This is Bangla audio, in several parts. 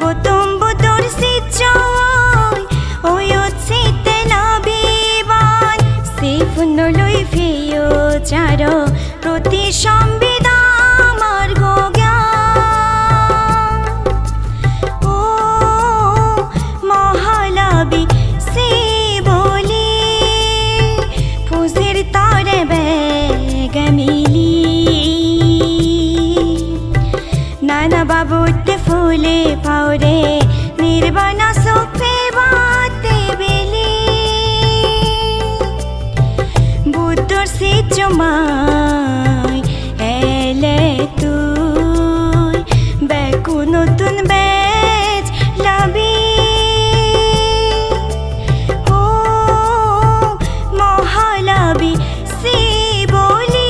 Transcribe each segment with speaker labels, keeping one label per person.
Speaker 1: গৌতম বুদ্ধর শিষ্য ওই হচ্ছে তেলাবি नाना बाबूटे फूले फावरे निर्वाणा सोफे बाते बेली बुद्धर से चुमाई एले तुई बेकु नतुन बेच लाबी ओ महालाबी सी बोली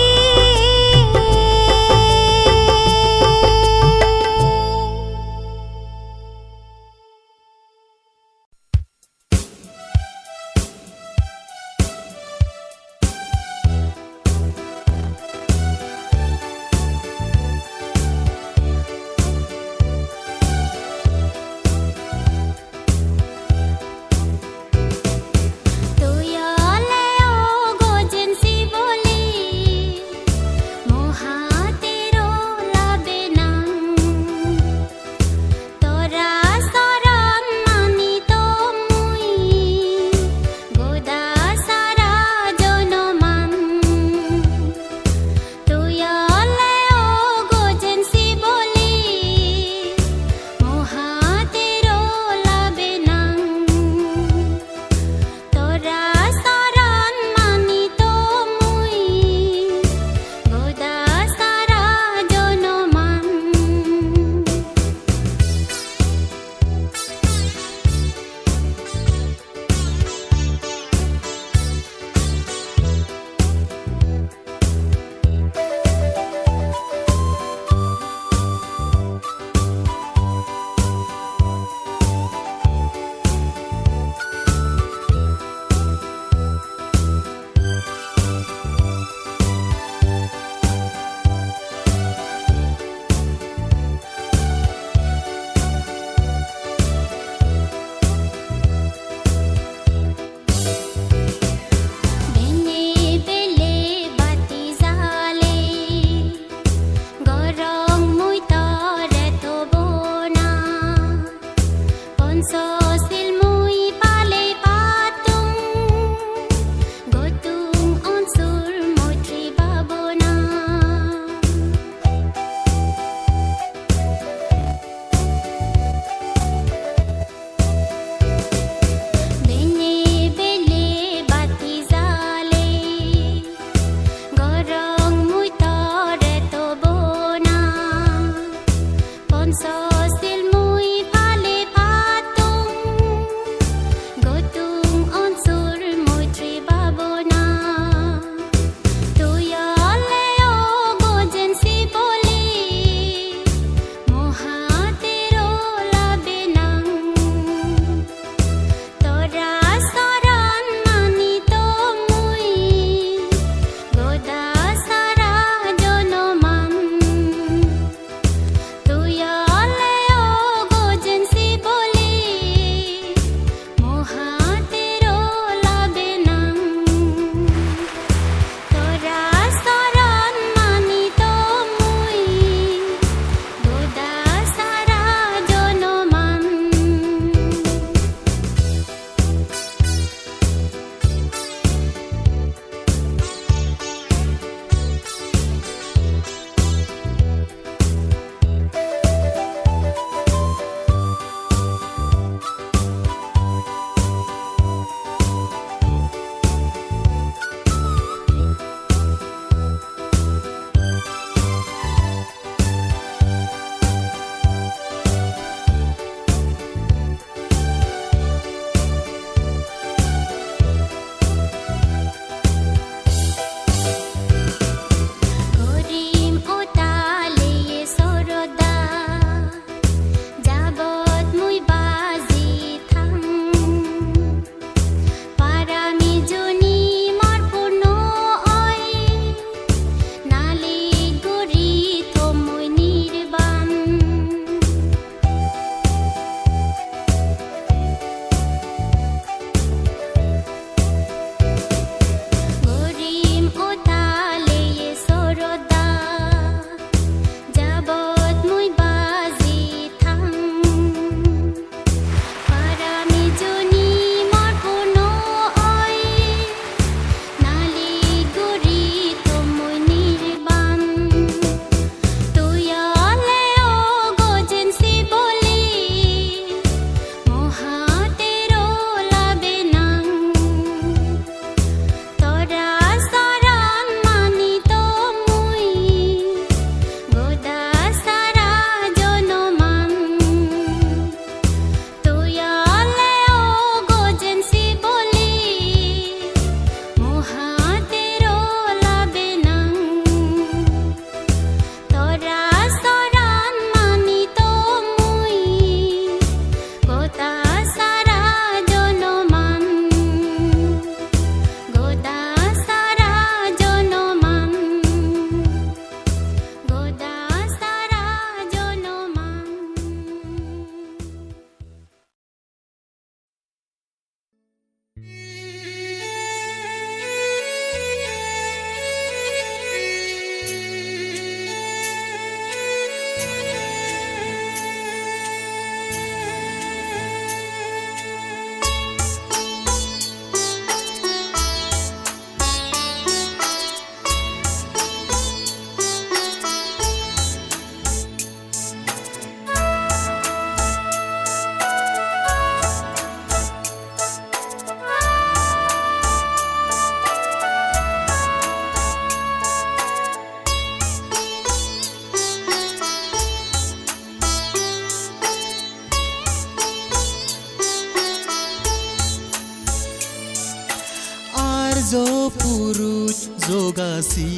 Speaker 2: পুরুষ যোগাসি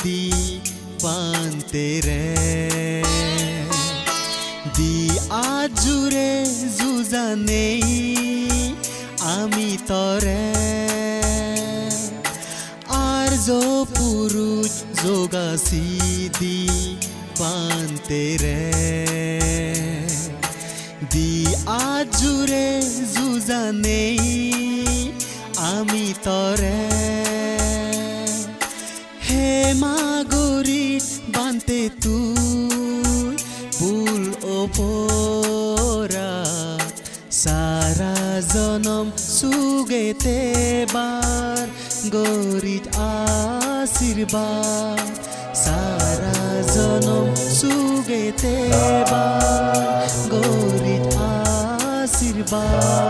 Speaker 2: দি পান্তে রে দি আজুরে যুজা নেই আমি তরে আর পুরুষ যোগাসি দি পান্তে রে দি আজুরে যুজা নেই আমি তরে হে মাগরি বানতে তুই পুল ওপরা সারা জনম সুগেতে বার গরিত আশীর্বাদ সারা জনম সুগেতে বার গরিত আশীর্বাদ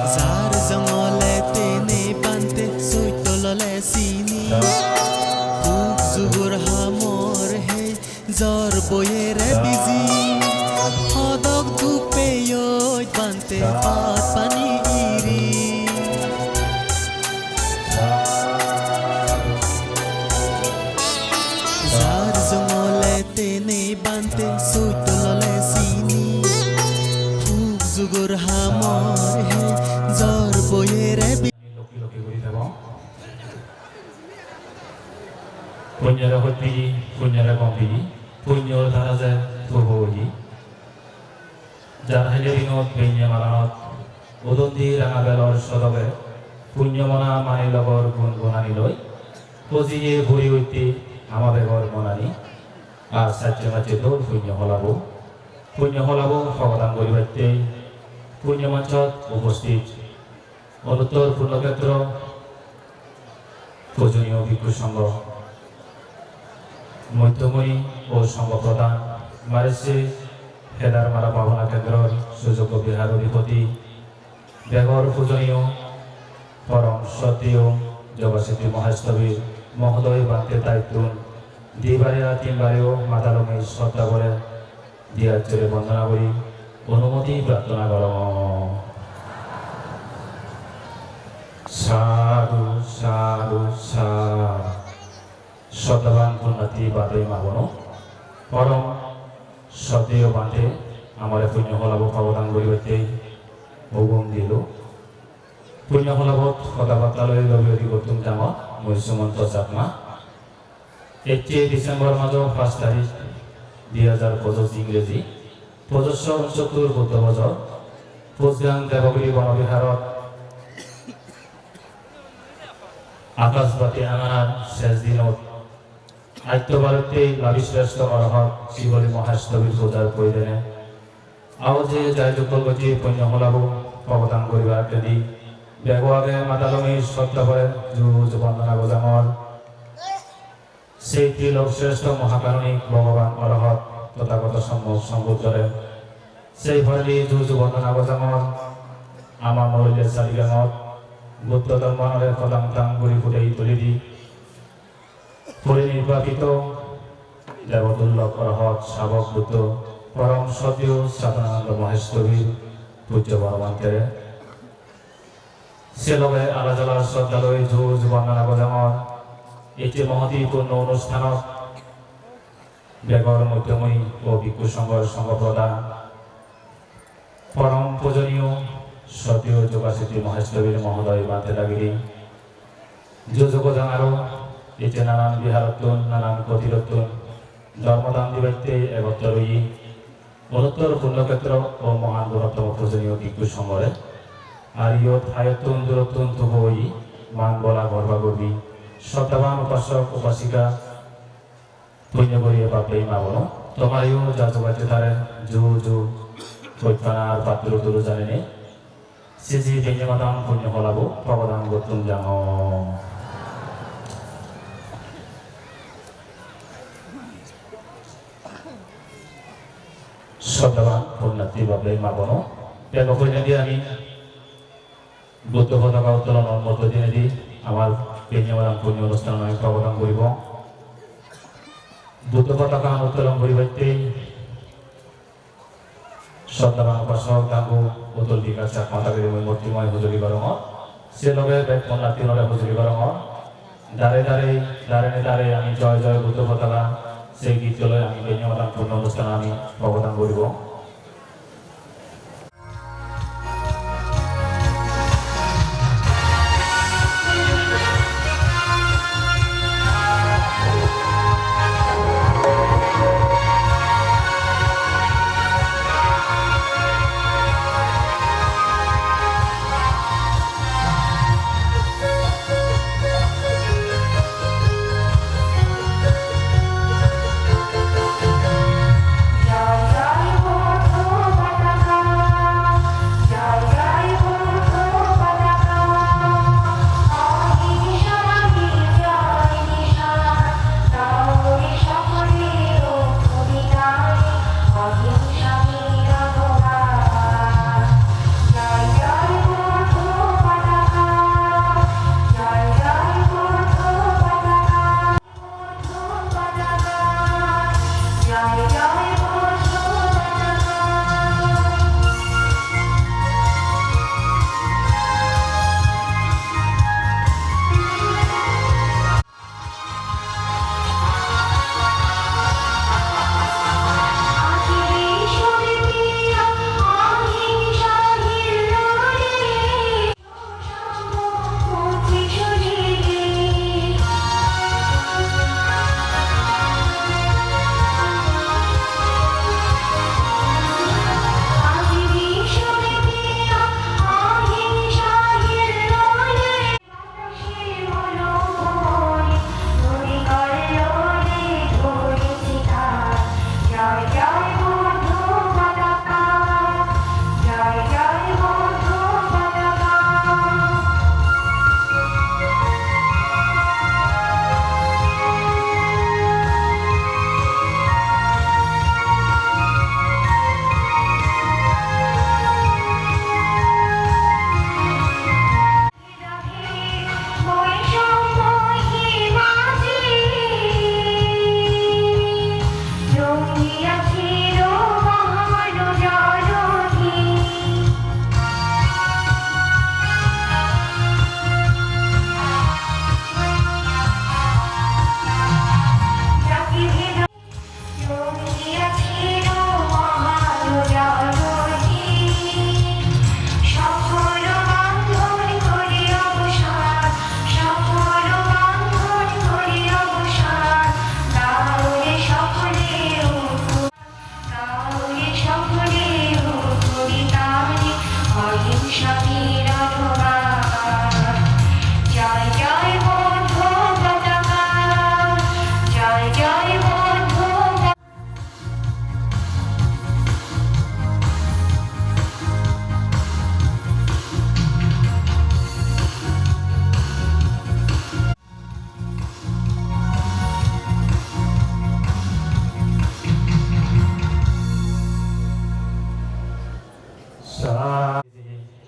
Speaker 2: Zar zangole tene bante soitolole sini Tuk zugur hamor he zor boyere bizi Hodok dupe yoit bante pat pani iri Zar zangole tene bante soitolole sini Zugur hamor he zor boyere
Speaker 3: Lakshmi Lakshmi করি থাকো পুণ্যরা হতি পুণ্যরা কম্পি পুণ্য ধারা যায় থবই যার হাইলে দিনত বেইনে মালানত উদন্দি রাঙা বেলর সদবে পুণ্যমনা মানি লগর গুণ গুণানি লই পজিয়ে ভরি হইতে আমা বেগর মনানি আর সাচ্য মাচ্য দৌড় পুণ্য হলাবো ভগবান গরিবাইতে পুণ্যমঞ্চত উপস্থিত অনুত্তর পূর্ণক্ষেত্র পূজনীয় ভিক্ষু সংঘ মধ্যমণি ও সংঘ প্রধান মারেছে হেদারমারা পাবনা কেন্দ্রের সুযোগ্য বিহার অধিপতি বেগর পূজনীয় পরম সতীয় জগৎসিদ্ধি মহাস্তবীর মহোদয় বান্তে দায়িত্ব দুইবারে তিনবারেও মাতালমে শ্রদ্ধা করে দিয়ার চলে বন্দনা করি অনুমতি প্রার্থনা কর সাধু সাধু সাধু শ্রদ্ধাবান পুণ্যাতি বাদে মাগনো পরম সদেয় বাঁধে আমার পুণ্য হলাব ভগবান গরিবতে ভৌগম দিল পুণ্য হলাবত কথাবার্তালয় রবি অতি গৌতম জাম মই সুমন্ত চাকমা 1 ডিসেম্বর মাজ 5 তারিখ 2025 ইংরেজি 569 বুদ্ধ বছর কোচগাং দেবগিরি বনবিহারত আকাশবাতি আঙানার শেষ দিনত আত্যবারতে লাভিশ্রেষ্ঠ অরহত শিবলী মহাস্তবীর পূজার প্রয়োজনে আওজে যাইযোগ্য গতি পুণ্য হলাবো ভগবান গরিবার ইত্যাদি বেগুয়াগে মাতালমী শ্রদ্ধা করে যুজ বন্দনা গোজামর সেই ত্রিলোক শ্রেষ্ঠ মহাকারণিক ভগবান অরহত তথাগত সম্ভব সম্বোধরে সেই ভরণী যুজ বন্দনা গোজামর আমার মরুলের চারিগাঙত বুদ্ধ ধর্মের কদম তাং গুড়ি ফুটেই তুলি দি পরিনির্বাপিত দেবদুল্লভ অরহত শাবক বুদ্ধ পরম সতীয় সাধনানন্দ মহেশ্বরীর পূজ্য বনবন্তেরে সে লগে আলাজালার শ্রদ্ধালয় যুজ বন্দনা গোজামর এটি মহতিপূর্ণ অনুষ্ঠানত বেগর মধ্যময়ী ও ভিক্ষু সংঘর সংঘ প্রদান পরম পূজনীয় সতীয় যোগাসিদ্ধি মহেশ্বরীর মহোদয় বাঁধতে লাগিলি যোজক জানারও এতে নানান বিহারত্তন নানান কথিরত্তন ধর্মদান দিবাইতে একত্র রই অনুত্তর পুণ্যক্ষেত্র ও মহান গুণত্তম পূজনীয় ভিক্ষু সংঘরে আর ইয়ত আয়ত্তন দূরত্তন তবই মান বলা গর্বা গর্বী শ্রদ্ধাবান উপাসক উপাসিকা punya papai mabono tomario jago tare ju koitana patru turu janene siji benye matang punya holabo pabadang gotung jango Saudara Purnati Bapak Mabono, ya pokoknya dia ini butuh kota kau tolong nomor dia di awal penyewaran punya অনুষ্ঠান আমি প্রবর্তন করিব বুদ্ধ পতাকা উত্তোলন করিবাইতে সন্তান উপাসক তাঙ্গু উত্তোল বিকাশ মাতাগিরি মূর্তিময় হুজুরি করম সে লগে বেদ পন্নাতি নরে হুজুরি করম দাঁড়ে আমি জয় জয় বুদ্ধ পতাকা সেই গীত লয় আমি পেঞ্জামাতাম পূর্ণ অনুষ্ঠান আমি প্রবর্তন করিব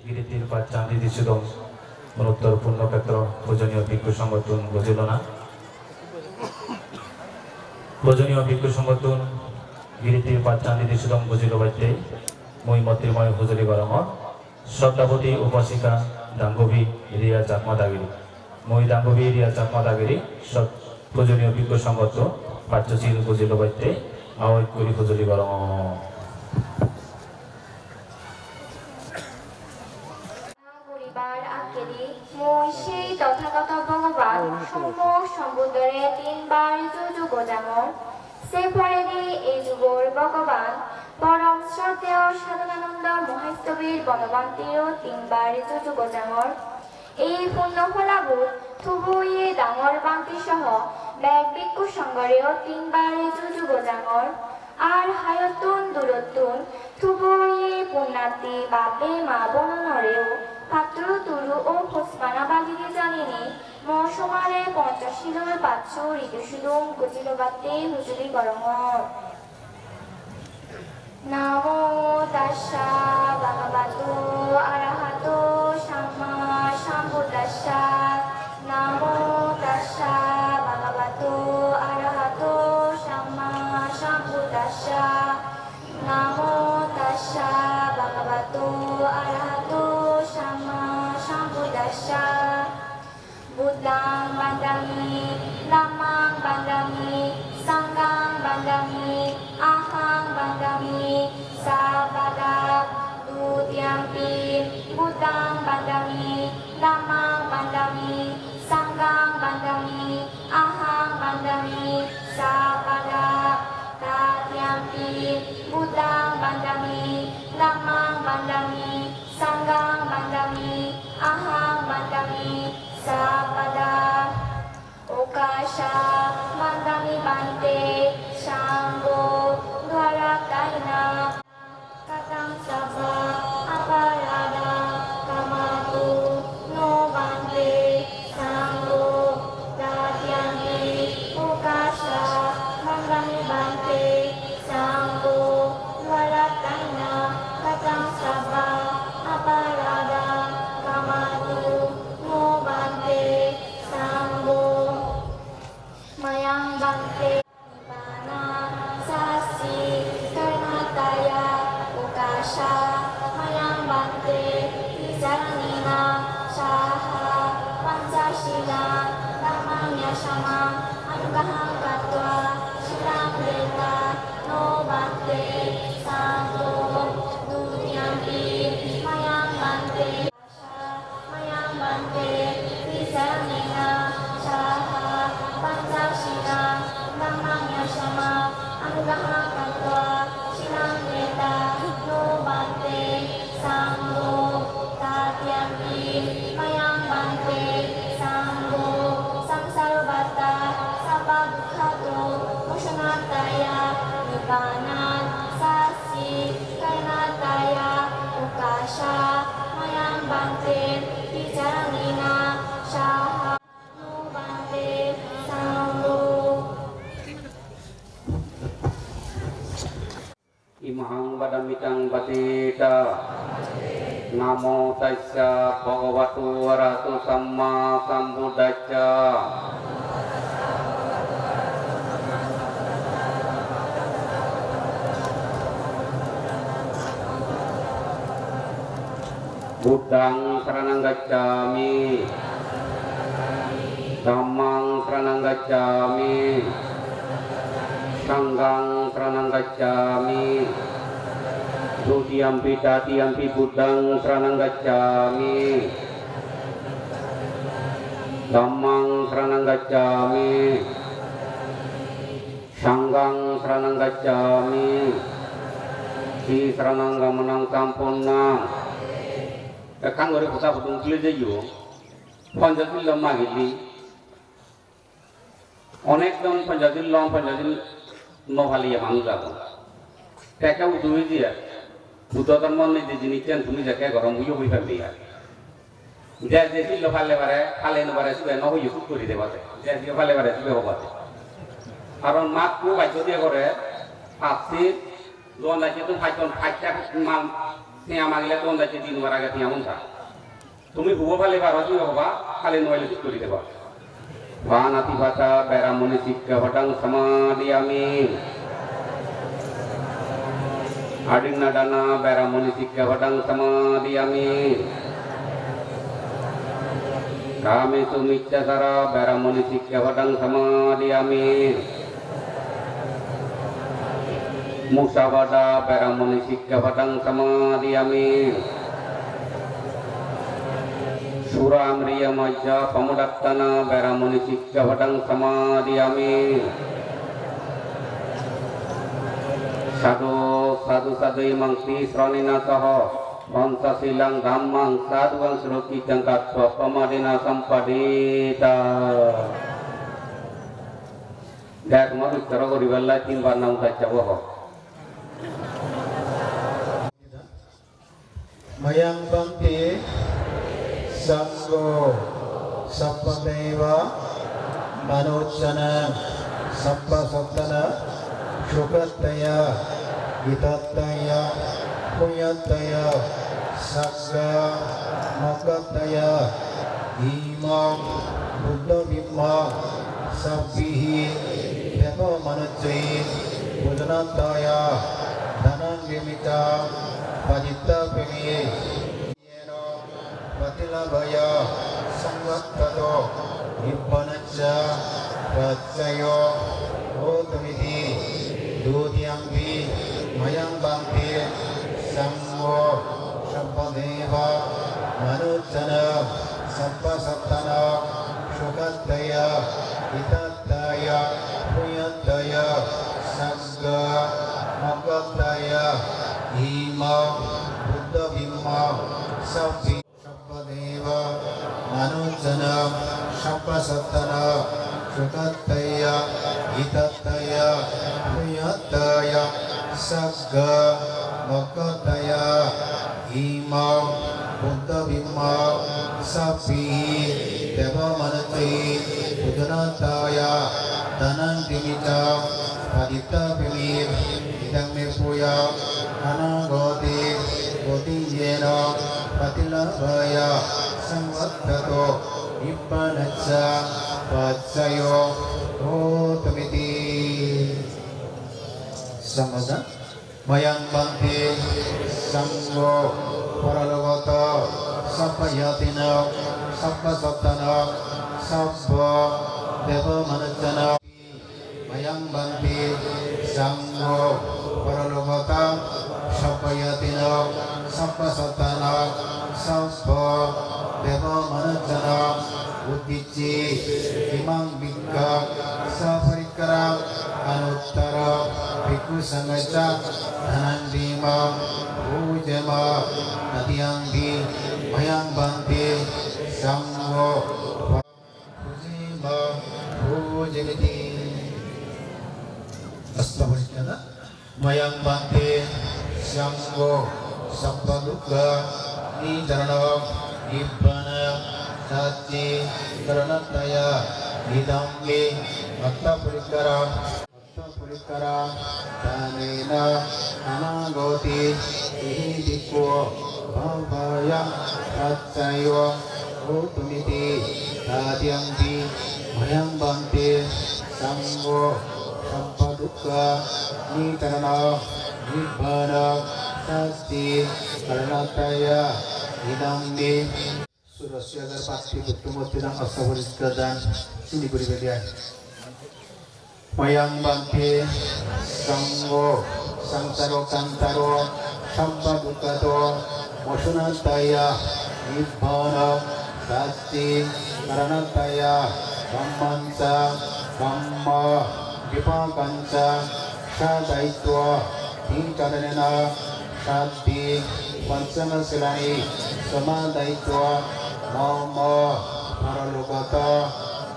Speaker 3: গিরিতির পর চাঁদি দিছিল মনোত্তর পূর্ণক্ষেত্র পূজনীয় ভিক্ষু সংগঠন বুঝিল না পূজনীয় ভিক্ষু সংগঠন গিরিতির পর চাঁদি দিছিল বুঝিল বাইতে মই মন্ত্রীময় হুজুরি গরম শ্রদ্ধাবতী উপাসিকা ডাঙ্গবী রিয়া চাকমা দাগিরি মই ডাঙ্গবী রিয়া চাকমা দাগিরি পূজনীয় ভিক্ষু সংগঠন পার্চশীল বুঝিল বাইতে আওয়াজ করি হুজুরি গরম
Speaker 4: সেই তথাগত ভগবান সম্বুদ্ধরে তিনবার যুগ যেমন সে পরে এই যুগর ভগবান পরম শ্রদ্ধেয় সাধনানন্দ মহাস্তবীর বনবন্তীরও তিনবার যুগ যেমন এই পুণ্য ফলাভূত থুবুয়ে ডাঙৰ বান্তি সহ বেগ বিক্ষু সংগৰেও তিনবাৰে যুযুগ জাঙৰ আর হায়তুন দূরতুন থুবুয়ে পুণ্যাতি বাপে মা বননরেও পাত্র তুরু ও ফুসপানা বাজিতে জানিনি মৌসুমারে 50 কিলোর পাচ্ছু ঋতুসুদুম কুচিল বাতে হুজুরি গরমর নামো তাস্সা ভগবতো আরহাতো সাম্মা সাম্বুদ্দাস্সা নামো তাস্সা ভগবতো আরহাতো সাম্মা সাম্বুদ্দাস্সা নামো তাস্সা ভগবতো আরহাতো Samaa সাম্বুদ্দাস্সা বুদ্ধাং বান্দামি নামাং বান্দামি sangang bandami ahang bandami sabada dutyampi buddhang bandami dhammang bandami sanghang bandami ahang bandami sabada tatyampi buddhang bandami dhammang bandami sanghang bandami ahang bandami sabada Okasha mandami bante shanggo dwarakaina katang sabha aparada kamatu no bante shanggo dadyanti Okasha mandami bante shanggo dwarakaina katang sabha aparada kamatu no bante shanggo Mayang bante Nibana sasi karnataya ukasha Mayang bante Tijanina saha pancasila Dhammanya sama anugahang katwa silang deta no bante santo dutyampi Mayang bante Mayang bante Tijanina saha Pancasila Dhammanya sama anugahang katwa silang deta no bante sanggo tatyampi mayang bante sanggo samsarabata sabadukhato musyanataya nibanan sasi karnataya ukasha mayang bante tijanina saha no bante
Speaker 5: Imahang badamitang batita Namo tassa bhagavato arahato samma sambuddhassa Buddhang saranang gacchami Dhammang saranang gacchami Sanghang saranang gacchami Dutiyampi tatiyampi buddhang saranang gacchami Dhammang saranang gacchami Sanghang saranang gacchami Di saranang gamanang sampurnang Kan gore kota budung kile yo Panjadil lamma gili Onek dam panjadil lam panjadil Novali yang manggil aku. Kakak udah dia, butuh teman ni jenisnya tu ni jaga orang muyu boleh beli. Jadi si lokal lebaran, kalian lebaran tu kan nohu yusuf kuri dewa tu. Jadi lokal lebaran tu behobat. Aron mat ku baca dia kore, pasti luar lagi tu hajjon hajjak mal tiang manggil tu lagi di luar agak tiang muncah. Tumi buat lokal lebaran tu behobat, kalian nohu yusuf kuri dewa. Vanati bata beramuni sikka vatang samadhiyami Ading nadana beramuni sikka vatang samadhiyami Kame sumicca sara beramuni sikka vatang samadhiyami Musavada beramuni sikka vatang samadhiyami Sura amriya majja pamudattana beramuni sikka vatang samadhiyami Sadu sadu sadu imangti sranina saha Pancasilang dhammang sadhuang surukitang katwa pamadena sampadeta. Dah kemarin bicara kau riwayat 3 bar naum tak jawab.
Speaker 2: Mayang bangti Sanggo Sappadeva Manocana Sappa Sattana Shukataya Gitataya Punyataya Sagga Makataya Imam Buddha Bimma Sabbihi Deva Manacai Bujanataya Dhanangimita Padita Pemi Yeno Patilabaya Samvattato Nibbanaca Ratsayo Otamiti Dudhyangvi Mayang Bangti Samgo Shabpadeva Manucana Sampasattana Shukataya Itataya Punyataya Sagga Makataya Ima Buddha Bimma Sabbi Shabpadeva Manucana Sampasattana Shukataya Itataya Punyataya Sagga Makataya Ima Buddha Bimma Sabbi Deva Manacai Bujanataya Dhanangimita Padita Pemi Idang me puya Anagoti Goti Yeno Patilabaya Samvattato Nibbanaca Vatsayo Otamiti Samada Mayang Bangti Sanggo Paralogata Sappayatina Sappasattana Sabba Deva Manacana Mayang Bangti Sanggo Paralogata Sappayatina Sappasattana Sabba Deva Manacana Uddici Imang Bikka Saparikara Anuttara Bhikkhu Sangaca Dhanandima Pujama Nadiyangdi Mayang Bangti Sanggo Pujima Pujamiti Astaghfirullah. Mayang Bangti Sanggo Sabbaduka Nijarana Nibbana Sati Karanataya Nidambi Attapurikara Tanena Anagoti Ihidiko Bhavaya Ratsayo Otumiti Tadyambi Mayang Bangti Sanggo Sabbaduka Nitarana Nibbana Sasti Karanataya Nidambi Surasya agar pasti betul-betul dan astaghfirullah dan sini beri belian. Mayang Bangti Sanggo Santaro Kantaro Sabbadukato Mosunataya Nibbana Sasti Karanataya Kammanca Kamma Vipakanca Sadaitwa Tinkaranena Sati Panchamasilani Samadaitwa Mama Paralogata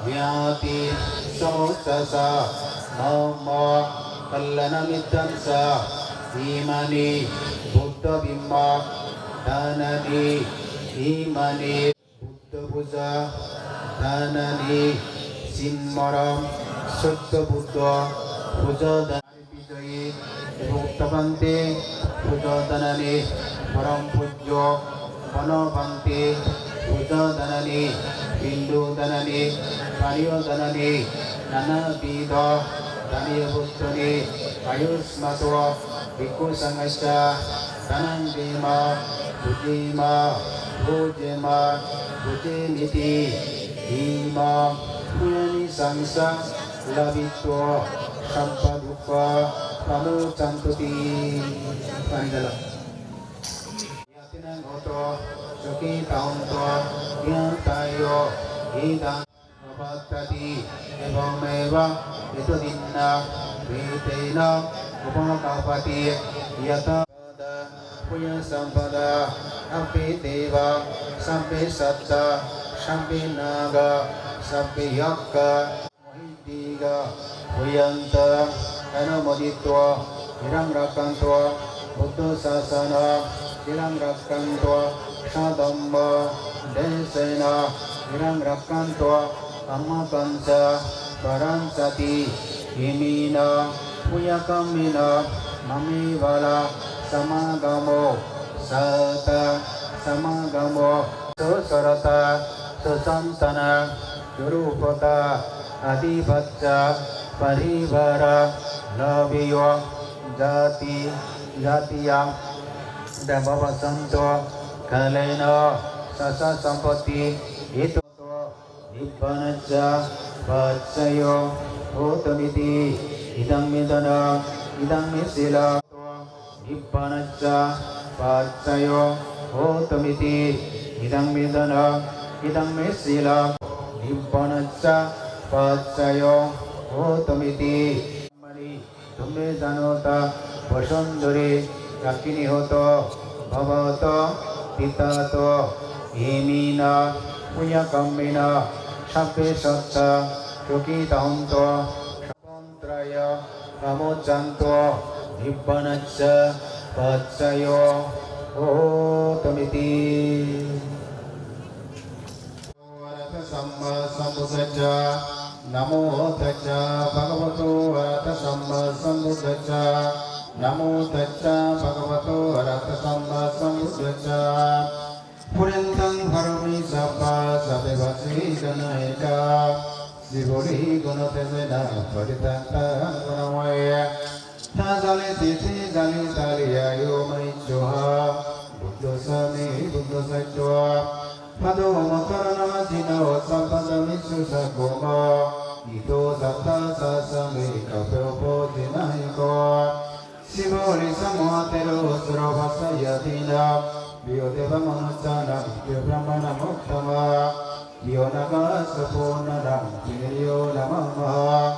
Speaker 2: Vyati Sosasa Mama Kallanamitansa Imani Buddha Bimma Dhanani Imani Buddha Puja Dhanani Sinmaram Sattva Buddha Puja Dhanani Bijayi Ruktapante Puja Dhanani Param Pujyo Mano Bhante Buddha Dhanani Hindu Dhanani Pariyo Dhanani Nana Bida Dhaniya Buddhani Ayusmatwa Bhikkhu Sangaca Dhanandima Bujima Bujima Bujimiti Ima Puyani Sangsa Labitwa Sampadukha Pamucantuti Pandalam Yatinang Oto Suki Taunto Yantayo Idang Nabatati Evameva Itudinna Vitena Upamakapati Yata
Speaker 6: Puya Sampada, Api Deva, Sampi Satta, Sampi Naga, Sampi Yakka, Mohitiga, Puyanta, Anumoditwa, Hirang Rakantwa, Buddha Sasana, Hirang Rakantwa, Sadamba, Desena, Hirang Rakantwa, Amma Pancha, Paransati, Himina, Puyakamina, Mamivala, Samagamo, Sata, Samagamo, Susarata, Susantana, Gurupata, Adipatya, Parivara, Laviyo, Jati, Jatiyam, Dhamavasanto, Kalena, Sasa Sampati, Ito, Nibbanacha, Patsayo, Utamiti, Idang Midana, Idang Misila, Nibbanacha, Patsayo, Utamiti, Idang Midana, Idang Misila, Nibbanacha, Patsayo, Utamiti, Mani, Tumbe Janota, Vasundari, Rakini Hoto, Bhavato, Pitato, Himina, Punyakamina, Shape Satta, Chokitahanto, Shapantraya, Ramochanto, Nibbanacha, Patsayo, Otamiti. Arata Samma Sambuddhacha, Namo Tassa Bhagavato Arata Samma Sambuddhacha, Namo Tassa Bhagavato Arata Samma Sambuddhacha. Purintang Harami Sapa Sabe Vasi Ganaika, Sivori Gunatesena Paritanta Gunamaya, Tazali Titi Zali Talia Yomai Choha, Buddha Sami Buddha Saitwa, Pado Makarana Jino Sampada Mitsu Sakoma, Ito Satta Sasami Kapeopo Tinaiko, Sivori Samuatero Suravasa Yatina, Biodeva Manusana, Brahmana Muktama, Bionaga Sapona, Pinio Namama,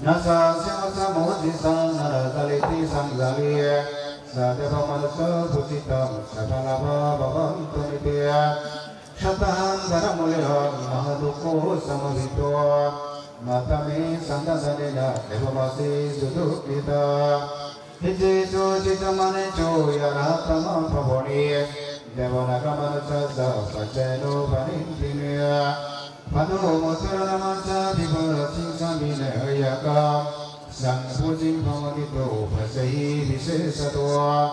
Speaker 6: Nasa Samasa Moses, Narazaliti Sangalia, Sadeva Manusa Pusitam, Satanava Babam Tumipia, Shatahan Daramulia, Mahaduko Samavito, Matami Sandasanina, Devamasi Sudukita. Hijisu Chitamane Choya Tama Pavoni, Devanakamana Sasa, Pacheno Panintinia, Padu Mosurana Mancha, Viva Sinsambine Ayaka, Sang Pujim Pamadito, Pasai Visesatua,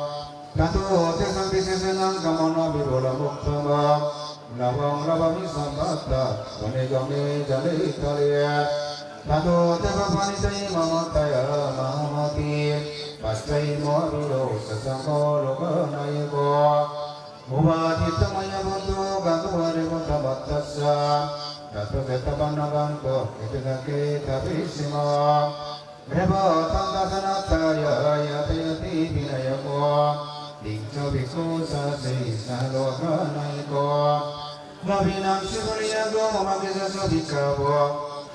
Speaker 6: Tato Tesam Visesanam Kamana Vivola Muktama, Lavang Lavami Sambata, Vanegame Jale Italia, Tato Teva Panitai Mamataya Mahamati, Pasai Moabilo Sasamo Lokanayako, Mubaditamaya Bundu Gantuare Buntabatasa, Tato Zetabannaganto, Itake Tabisima, Reba Tandasanataya Yatayati Vinayako, Dikso Bhikshu Sasi Salokanayako, Navinam Sivaliyago Magisa Sodikavo,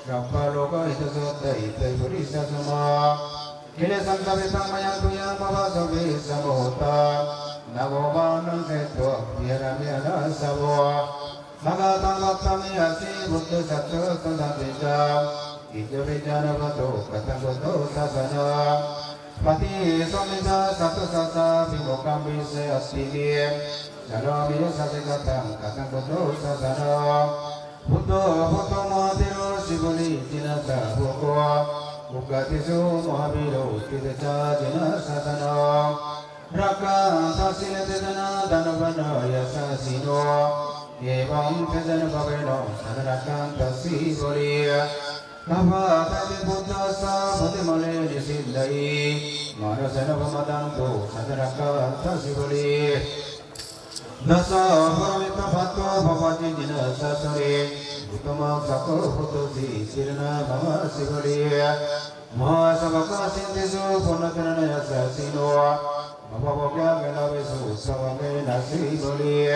Speaker 6: Rampaloka Itasota Itayurisa Sama, Kile Santa Vitamaya Tuya Mavasavi Samota, Nagomana Seto, Yeramiana Savo, Magata Vatami Asi Buddha Sattva Sanatija, Ijavijana Vato, Katagoto Sasana, Pati Somita Sato Sasa, Vimokam Vise Astili, Salami Sasikata, Katagoto Sasana, Buddha Bhutto Madhiro Shivuli Jinata Bhukwa, Mukatisu Mahabiro Tidacha Jina Satana, Raka Sasina Tedana Danavana Yasasino, Evam Tedana Bhaveno Sadaraka Sivoli, Nava Tadi Buddha Sa Bhatimale Nisidai, Marasana Vamadanto Sadaraka Sivoli, Dasa Bhavita Bhatto Bhavati Jina Sasari, Uttama Sako Putosi Sirana Mama Sivoli, Mahasavaka Sintisu Punakarana Yasasino, Mabhavakya Ganavisu Savame Nasivoli,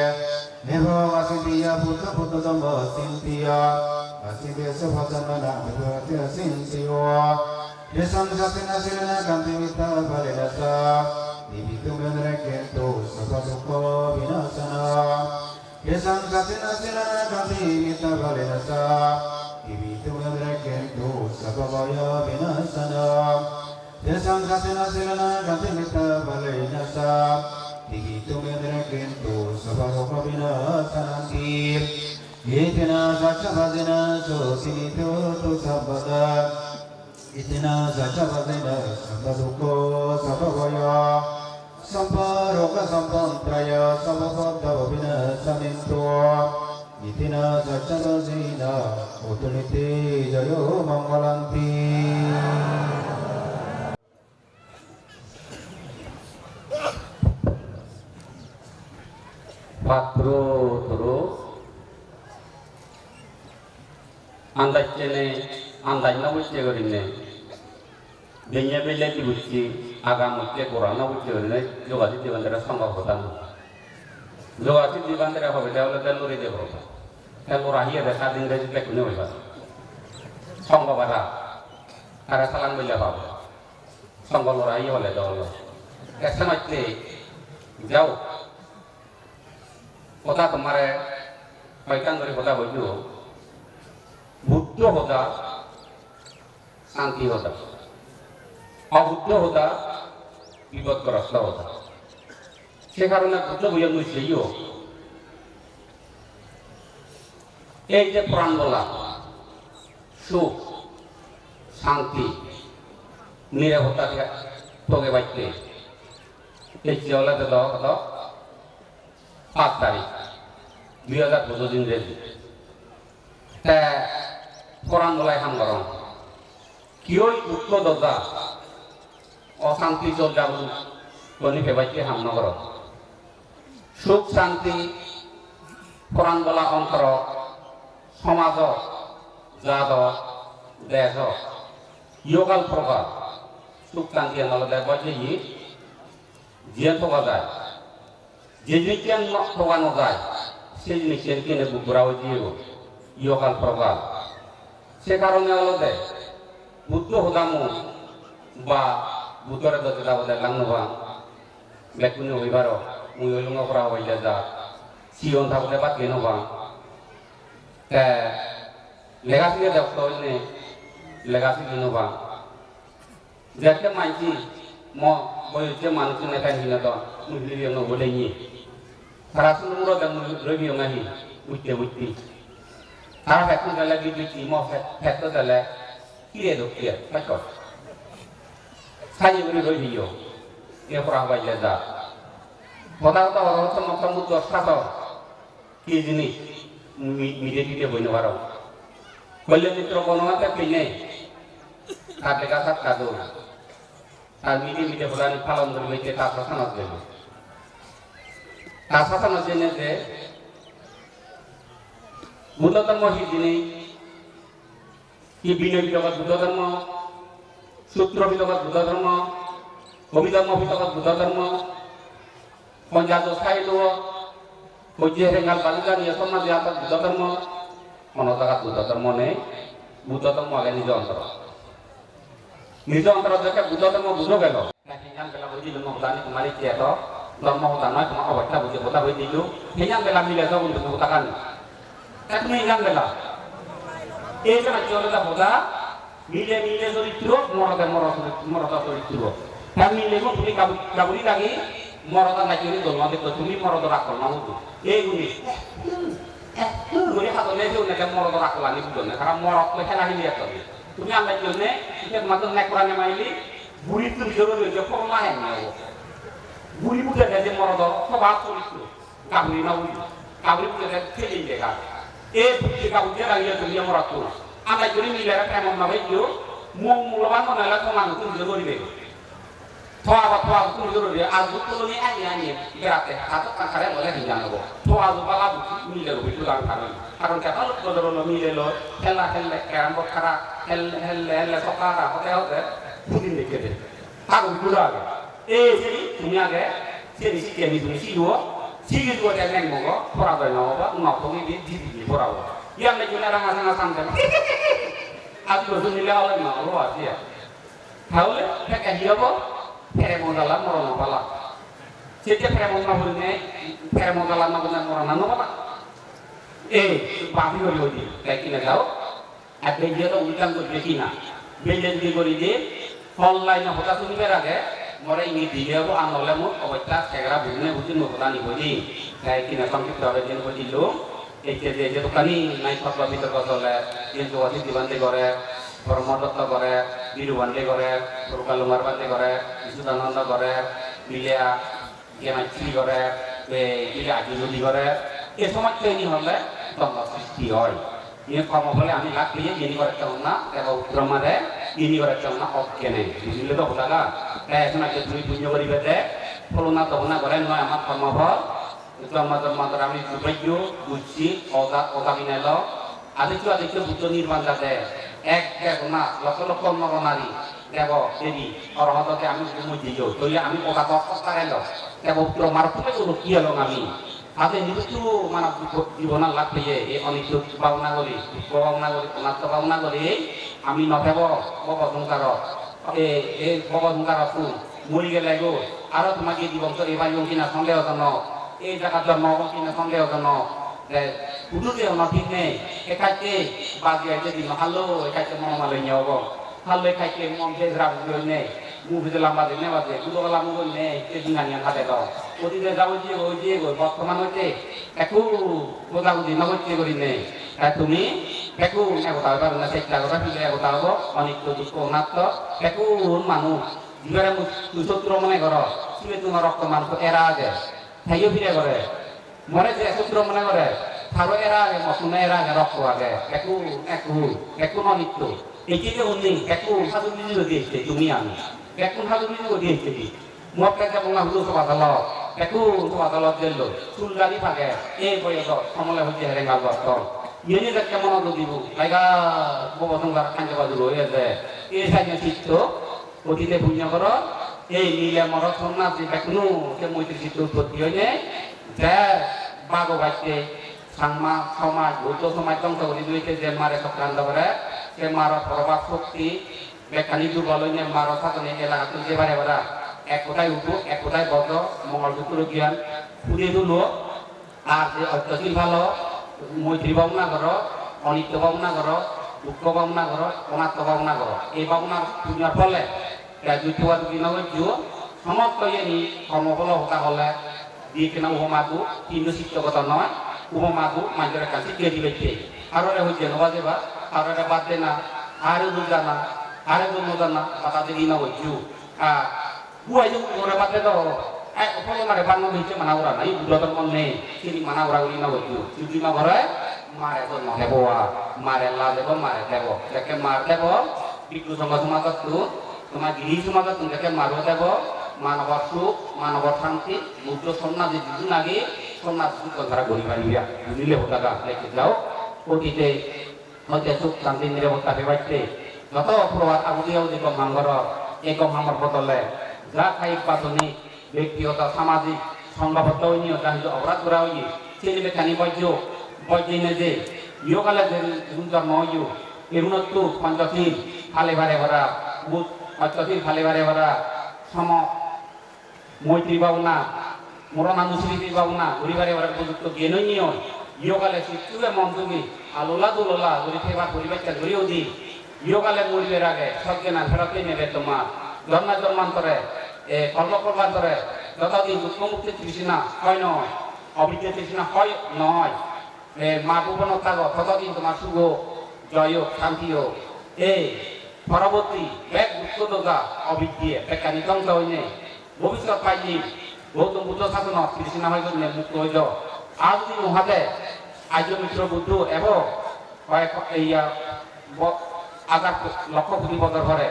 Speaker 6: Neva Vasidiya Buddha Buddha Dhamma Sintiya, Asibesa Bhatamana Bhavatya Sintiyo, Yesam Satina Sirana Kantivita Bhaledasa, Tibi tumedre kento sabaduko binasana Kesan kasina silana kasi kita balinasa Tibi tumedre kento sababaya binasana Kesan kasina silana kasi kita balinasa Tibi tumedre kento sabaduko binasana Itina sachavadina sosinito tu sabada Itina sachavadina sabaduko sabavaya Samparoka sampantraya sababadavabina saminto Itina sachavadina utuniti jayo mangalanti
Speaker 5: Patro turu andai cene andai na wuce gorine denya bele di wuce aga mutte korana wuce gorine jogati di bandara sambal hotan jogati di bandara hobe dawla daluri de bro elora hiya de sadin de lek ne hoba sambal bara ara salam bele ba sambal lora hiya wala dawla kesamatte যাও কথা তোমারে পাইকান করে কথা হইলো বুদ্ধ হতা শান্তি হতা অবুদ্ধ হতা বিপদগ্রস্ত হতা সে কারণে বুদ্ধ বইয়া নইছেইও এই যে প্রাণ বলা সুখ শান্তি নিরাপত্তা তোকে বাইতে এই চেওলাতে দাও কত 5 তারিখ 2014 দিন রেজি তে কোরআন বলাই হাম গরম কিয়ই দুঃখ দজা অশান্তি চল যাব কোনি পেবাইতে হাম নগর সুখ শান্তি কোরআন বলা অন্তর সমাজ জাত দেশ ইয়কাল প্রকার সুখ শান্তি নলদে বজে জিয়া থকা যায় যে জিনিসের ঠকানো যায় সেই জিনিসের কিনে বুকুরাও দিয়ে ইয়কাল প্রকার সে কারণে আলাদা বুদ্ধ হদামু বা বুদ্ধরে দতে দাবদে লাংনবা বেকুনি হইবার মুই হইলুঙ্গ করা হইলে যা সিয়ন থাকতে বা কেনবা তে লেগাসিকে দেখতে হইলে লেগাসি কেনবা যাকে মাইছি ম বইতে মানুষ নেখাই হিনা তো মুই লিও নবলে নি তারা সুন্দর দাম রবিও নাহি বুঝতে বুঝতি তারা ফেকু দালে বিবিটি ম ফেকু দালে কিরে দকিয়ে পাইছ সাই বলি রইও এ পড়া বাইলে যা কথা কথা অর্থ মকম 10টা তো কি জিনিস মিডে দিতে বইনো পারো কইলে মিত্র বনমাতে কিনে কাটে কাটা কাদো আর মিডে মিডে বলানি পালন করে লইতে তা প্রশ্নত দেব তা শাসন জেনে যে বুদ্ধ ধর্ম হিদিনে কি বিনয় জগৎ বুদ্ধ ধর্ম সূত্র জগৎ বুদ্ধ ধর্ম অভিধর্ম জগৎ বুদ্ধ ধর্ম পঞ্জাব সাইলো কইজে রেঙ্গাল বালিদানি সমাজ জাত বুদ্ধ ধর্ম অনজাগাত বুদ্ধ ধর্ম নেই বুদ্ধ ধর্ম আগে নিজ অন্তর দেখে বুদ্ধ ধর্ম বুঝো গেল হিজান বেলা বুঝি ধর্ম হদানি কুমারী চেত ধর্ম হদা নয় তোমার অবস্থা বুঝে কথা হয়ে দিল হিজান বেলা মিলে সব বন্ধু হতাকান এখন হিজান বেলা এই যে চলে হদা মিলে মিলে চরিত্র মরদে মরদা চরিত্র তার মিলে তুমি কাবুলি লাগি মরদা নাকি ধর্ম দেখো তুমি মরদ রাখল না বুঝো এইগুলি হাত লেগে ওনাকে মরদ রাখলা নি বুঝো না কারণ মরদ খেলা হিলি একটা তুমি আল্লাহ জন্যে এটা মাত্র নেকরানে মাইলি বুড়ি তুমি জরুরি হয়েছে করোনা হেন না বুড়ি বুঝে গেছে মরদ স্বভাব চরিত্র কাবুলি না বুঝি কাবুলি বুঝে গেছে ফেলে দেখা এই বুঝে কাবুলি লাগিয়ে তুমি মরদ করো আল্লাহ জন্য মিলে রাখা এমন না ভাইও মূল্যবান মনে হলে তোমার তুমি জরুরি দেবে থোয়া তুমি জরুরি আর বুঝতে নিয়ে আনি বেড়াতে হাত কাঁচারে বলে হিঁ জানাবো থোয়া বালা মিলে রবি তুলার কারণ কারণ কেন লোক মিলে লো খেলা খেললে ক্যারাম বোর্ড খারা খেললে সকারা হতে হতে দুদিন দেখে দে আগে তুলো আগে এই তুমি আগে সেটি শিখে নি তুমি শিখবো শিখে দিব ট্যাগ মগো পড়া যায় না বাবা তুমি দিদি পড়াবো ইয়ার নাকি রাঙা রাঙা সামনে আজ বছর নিলে হলে না হলো আছে তাহলে ফেঁকে দিয়ে ফেরে মজালা মরণ পালা Jadi perempuan mahulnya, perempuan dalam mahulnya orang nano apa? Babi gori kayak kini tahu? Ada dia tuh ulikan gori kina, belajar di gori dia, online apa tuh ni berage, mereka ini dia tuh anolnya mu, obat segera bunyi bunyi mu petani bunyi, kayak kini sampai tahu dia bunyi lo, dia tuh kani naik kapal itu kotornya, dia tuh waktu dibantai gore, permodot gore, biru bantai gore, perkalungar bantai gore, isudananda gore, bilia dia macam gore, bilia ajuli gore, semua ini hole, tongkat sih oi. Ini kamu boleh ambil lagi ini gore cuma, kalau drama ini gore cuma oke nih. Ini tu apa lah? Sebenarnya tu punya gore bete, kalau nak tahu nak gore no amat kamu apa? Itu amat kami baju, guci, oda minelo. Ada tu butuh nirman deh. Kuna, lokal maronari. Kebo, jadi orang tu kami semua jijo. Tu ya kami oda kosong kalo. Kebo drama tu itu kia lo kami. Ada ini tu mana jibonan lak liye, on itu bauna goli, nato bauna goli, ami no kebo, bobo tungkaro, bobo tungkaro tu, muri gelego, aro tumagi jibon tu eva yung kina sonde otono, jaga tu mau kina sonde otono, udu dia ono kine, ekate bagi aja di mahalo, ekate mau malu nyobo, halo ekate mau bezram gulne, mu bezelam bade ne bade, udu kalam gulne, kedingan yang ada tu. Odi de যাও যে বর্তমান হইতে একু মোটামুটি নবচ্চে করি নেই তুমি একু একতা পারো না চেষ্টা করা ফিরে একতা হবো অনেক দুঃখ অনাত্ম একু মানুষ জীবনে শত্রু মনে করো তুমি তোমার রক্ত মানুষ এরা আগে থাইও ফিরে করে মরে যে শত্রু মনে করে তারও এরা আগে মশুনে এরা আগে রক্ত আগে একু অনিত্য এই যে উনি একু সাধু নিজে দিয়েছে তুমি আমি একু সাধু নিজে দিয়েছে মক্কা যেমন হলো সবাই একু আদালত দিল চুলদারি থাকে এই বয়স সমলে হচ্ছে হেরেঙ্গাল বস্ত ইয়ে কেমন দিব লাইগা ববসংসার খাঞ্জা বাজু রয়েছে এই সাইনে চিত্ত অতীতে পুণ্য কর এই নীলে মর সন্ন্যাসী দেখনু সে মৈত্রী চিত্ত উৎপত্তি হয়নি যে বাঘ বাচ্চে সাংমা সমাজ ভৌত সমাজ ধ্বংস করে দিয়েছে যে মারে চক্রান্ত করে সে মার প্রভাব শক্তি বেকানি দুর্বল হইনে মার সাধনে এলাকা তুলতে পারে ওরা এক কথায় উঠো এক কথায় বদ্ধ মঙ্গলসূত্র জ্ঞান পুড়িয়ে তুলো আর যে অত্যশীল ভালো মৈত্রী ভাবনা করো অনিত্য ভাবনা করো দুঃখ ভাবনা করো অনাত্ম ভাবনা করো এই ভাবনা দুনিয়ার ফলে দুঃখা দুঃখী নগর্য সমস্ত ইয়ে কর্মফল হতা হলে দিয়ে কিনা উপমাদু কিন্তু শিক্ষকতা নয় উপমাদু মানুষের কাছে দিয়ে দিবে আরো হচ্ছে নবা দেবা আরো বাদ দে না আরো দুর্জানা আরো দুর্জানা বা তাদের ই নগর্য buah itu orang pakai tu, apa yang mereka bangun itu mana orang, ini budak termon ni, ini mana orang ini nak buat itu mana orang, mare tu nak heboh, mare lah heboh, mare heboh, jadi mare heboh, itu semua tu, semua diri semua tu, jadi mare heboh, mana waktu, mana waktu santi, muncul sonna di situ lagi, sonna tu kontrak gori bari dia, ini le hoda kan, lagi jauh, otite, macam tu santi ni le hoda berbeda, betul perawat aku dia di komangor, komangor betul le. যা খাইক পাতনি ব্যক্তিগত সামাজিক সংঘবদ্ধ হইনিও তাহলে অপরাধ করা হই সেই বেখানি বৈজ্ঞ যে ইয়োগালে যে জন্ম হইও এগুলো পঞ্চশীল ফালে বারে ভরা বুধ পঞ্চশীল ফালে বারে ভরা সম মৈত্রী ভাবনা মরণানুস্মৃতি ভাবনা পরিবারে ভরা উপযুক্ত জ্ঞান নিও ইয়োগালে শিশুরে মন তুমি আলোলা দুলোলা যদি সেবা পরিবেশটা ধরিও দি ইয়োগালে মরিবের আগে সজ্ঞানা ফেরতে নেবে তোমার জন্মান্তরে কল্পকল্পান্তরে যতদিন দুঃখ মুক্তি তৃষ্ণা হয় নয় অবিদ্য তৃষ্ণা হয় নয় মা ভুবন থাকো ততদিন তোমার শুভ জয় শান্তি হোক এই পরবর্তী এক দুঃখ দোকা অবিদ্যে বেকানি ধ্বংস হয়নি ভবিষ্যৎ পাইনি গৌতম বুদ্ধ শাসন তৃষ্ণা হয়ে গেলে মুক্ত হয়ে যাও আজ দিন মহাদে আর্য মিত্র বুদ্ধ এবং আগার লক্ষ কোটি বছর ঘরে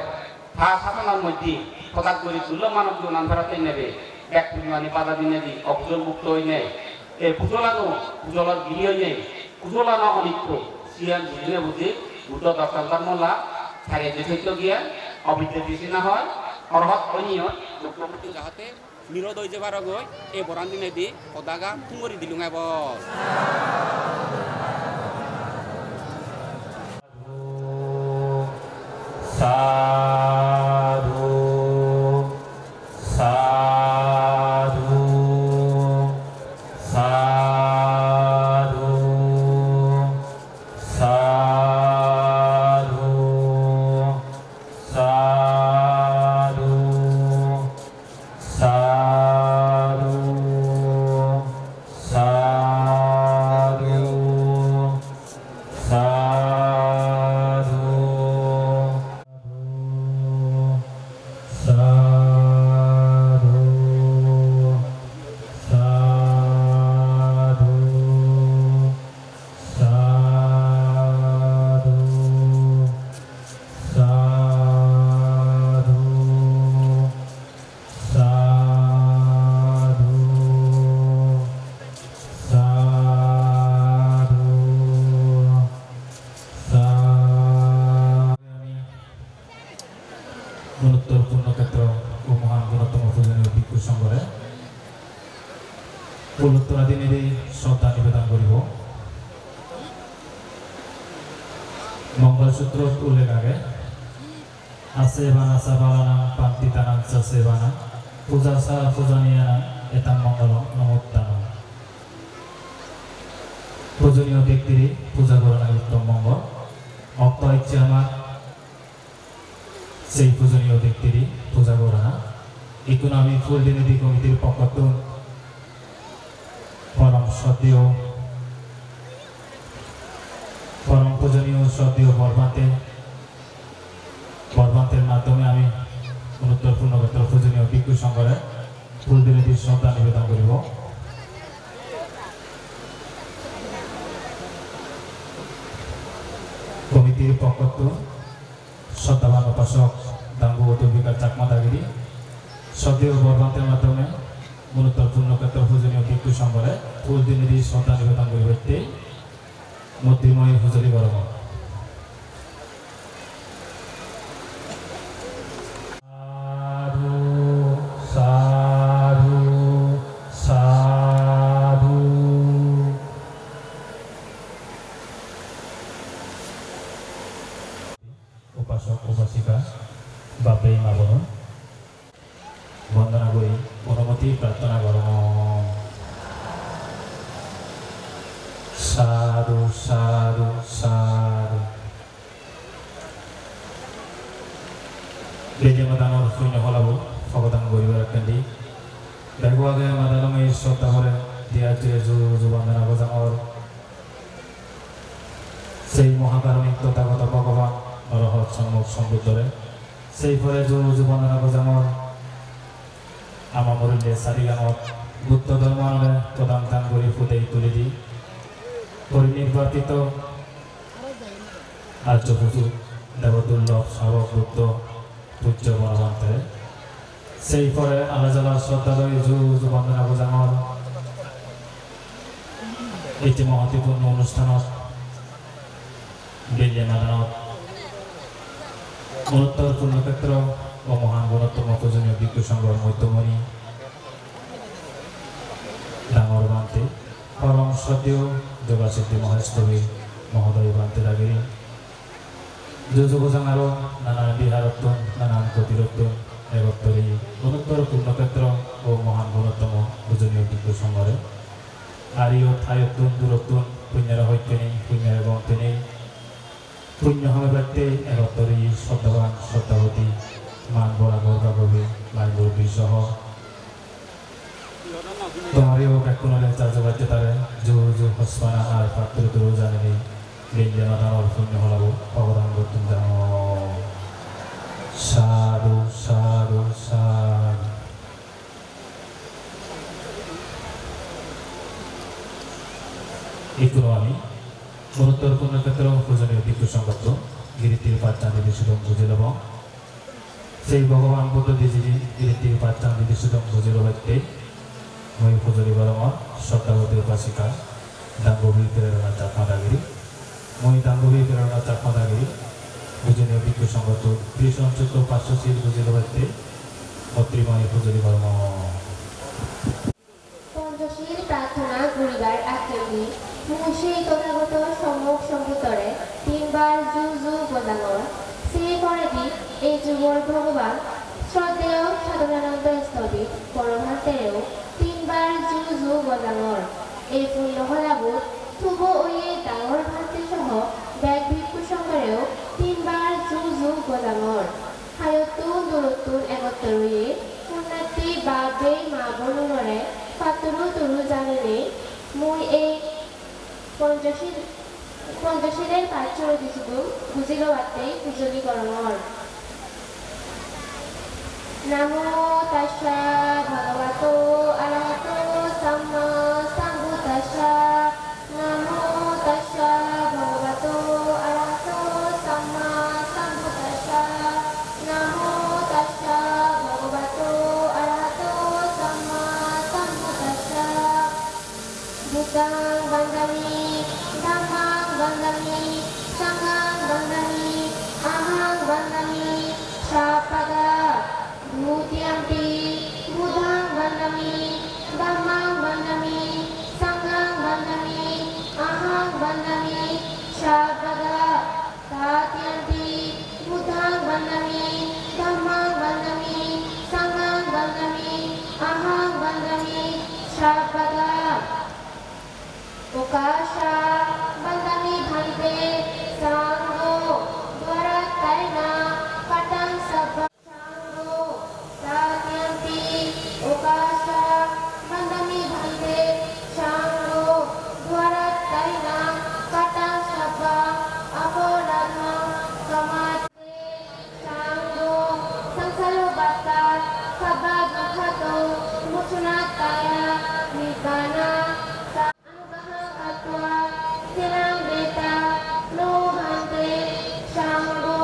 Speaker 5: শাসনের মধ্যে হঠাৎ করে তুল্য মানব জীবন ফেরাতে নেবে এক পরিমাণে বাধা দিনে দি অকুজল মুক্ত হয়ে নেই এই পুজলার গিরি হয়ে নেই পুজলানো অনিত্য সিয়ান বুঝলে বুঝি বুদ্ধ দর্শন ধর্মলা ছাড়িয়ে যে সত্য গিয়া অবিদ্য দৃষ্টি না হয় অর্হত অনিয় দুঃখ মুক্তি যাহাতে নিরোধ হয়ে যাবার গই এই বরান দিনে দি সদাগা কুমরি দিলুং বল
Speaker 3: সাধু সাধু সাধু সাধু সাধু সাধু সাধু সাধু সাধু গুণোত্তর পূর্ণক্ষেত্র ও মহান গুণোত্তম পূজনীয় ভিক্ষু সংঘরে ফুলোত্তরাদি নিধি শ্রদ্ধা নিবেদন করিব। মঙ্গলসূত্র উল্লেখ আগে আছে বানাসা বালানাম পান্তিতানাম সেবানা পূজা সা পূজনীয়ানাম এতাম মঙ্গলম নমোত্তানম। পূজনীয় ব্যক্তির পূজা করানো উত্তম মঙ্গল। অক্ত ইচ্ছে আমার সেই পূজনীয় ব্যক্তির পূজা করানা এখন আমি ফুলদিনীতি কমিটির পক্ষ পরম সদ্য পরম পূজনীয় সদ্য বর্বান্তের মাধ্যমে আমি গুণোত্তর পূর্ণক্ষেত্র পূজনীয় ভিক্ষু সংঘরে ফুলদিনীতির শ্রদ্ধা নিবেদন করিব। কমিটির পক্ষ শ্রদ্ধাবান উপাসক দাঙ্গবত বিকাশ চাকমা দাগিরি সদ্য বর্বান্তের মাধ্যমে গুণোত্তর পূর্ণক্ষেত্র পূজনীয় ভিক্ষু সংঘরে ফুলদিনীতি শ্রদ্ধা নিবেদন করিবে। মধ্যময় হুজুরি গরম সাধু সাধু উপাসক উপাসিকা বাপে মা বোন বন্দনা করি অনুমতি প্রার্থনা করম। সাধু সাধু সাধু বেজে মাদানোর শূন্য হলাবো অবদান গরিবের কেন্দ্রি দেখো আগে মাদালমে শ্রদ্ধা করে দিয়া জুড়ে যুবন্দনা বোঝানোর সেই মহাকারণিক তথাগত ভগবান অরহৎ সম্মুখ সম্বুদ্ধরে সেই ফলে যুবন্দনা বোঝানোর আমার মরিলে সারিগানত বুদ্ধ ধর্মানলে প্রদান দান করি ফুটেই তুলে দিই পরিনির্বাচিত আর্য পুজো দেবদুর্লভ শাবক বুদ্ধ পূজ্য বনবন্তে সেই পরে আলাজালা শ্রদ্ধালয় বন্দনা বোঝানোর এটি মহত্বপূর্ণ অনুষ্ঠানত বেলিয়ে মাদানত গুণোত্তর পূর্ণক্ষেত্র ও মহান গুণোত্তম পূজনীয় ভিক্ষু সংঘর মধ্যমণি ডাঙর বান্তে পরম সদ্য যোগাসিদ্ধি মহেশকবি মহোদয় বান্তে দাগিরি যুগোজাং আরো নানান বিহারত্ব নানান প্রতিরত্ব একত্তরী গুণোত্তর পূর্ণক্ষেত্র ও মহান গুণোত্তম পূজনীয় ভিক্ষু সংঘরে আরিও থায়ত্তুন দূরত্তুন পুণ্যেরা হইতেনি পুণ্যের গন্তেনি পুণ্য হবে ব্যক্তি একত্তরী শ্রদ্ধাবান শ্রদ্ধাবতী মান বরা গৌরবী মাইবী সহ তোমারও ব্যাকুণলে চার্জবাচ্য তারে জোর হসপানা আর পাত্র দূর জানেনি লিঙ্গে মাদানোর পুণ্য হলাবো অবদান করতুন জান। সাধু সাধু সাধু এগুলো আমি গুণোত্তর পূর্ণক্ষেত্র পূজনীয় ভিক্ষু সংগত গিরিতির পাঁচটা নির্দেশিত বুঝিল এবং সেই ভগবান বুদ্ধ দিজি গিরিতির পাঁচটা নির্দেশিত বুঝিল ব্যক্তি মই পুজোরি বরমর শ্রদ্ধাবতী উপাসিকা দাঙ্গবী প্রেরণা চাকমা দাগিরি মই দাঙ্গবী প্রেরণা চাকমা দাগিরি পূজনীয় ভিক্ষু সংগত ত্রিসংযুক্ত 500 সিট বুঝিল ব্যক্তি অত্রিময় পুজোরি বরম।
Speaker 4: পঞ্চশীল প্রার্থনা করিবার আগে সেই তথাগত সম্মুখ সম্ভূতরে 3 বার জু বলাঙর সেই পরে এই যুগর ভগবান শ্রদ্ধেয় সাধনানন্দ স্থবির পরমান্তেও 3 বার জু বলাঙর এই পুণ্য হলাবো থুব ওয়ে ডাঙর ভান্তি সহ ব্যাগ ভিক্ষু সংঘরেও 3 বার জু বলাঙর হায়তুন দূরতুন একত্তরয়ে পুণ্যার্থী বাবে মা বনুনরে পাতুরু তুরু জানেনে মুই এই পঞ্চশীলের
Speaker 7: তাই처로 드시고 부지가 왔대 부조리 걸어올 나모 다샤 바가바토 아라하토 삼마 삼부다샤 나모 다샤 바가바토 아라하토 삼마 삼부다샤 나모 다샤 바가바토 아라하토 삼마 삼부다샤 부당 반다미 담망 반다미 상강 반다미 아항 반다미 샤파가 Mutiampi, Budang Bandami, Dhammang Bandami, Sanghang Bandami, Ahang Bandami, Shabdaga, Tatiampi, Budang Bandami, Dhammang Bandami, Sanghang Bandami, Ahang Bandami, Shabdaga, Ukasha, Bandami Bhante, Sangho, Dwarat Tarina, Padang Sabha. Tatiampi, Ukasha, Bandami Bhante, Shangho, Dwarat Tarina, Katang Sabha, Apoladma, Kamate, Shangho, Sangsaro Bhatta, Sabha Dukhato, Mucunataya, Nibbana, Anugaha Katwa, Silang Beta, No Bhante, Shangho,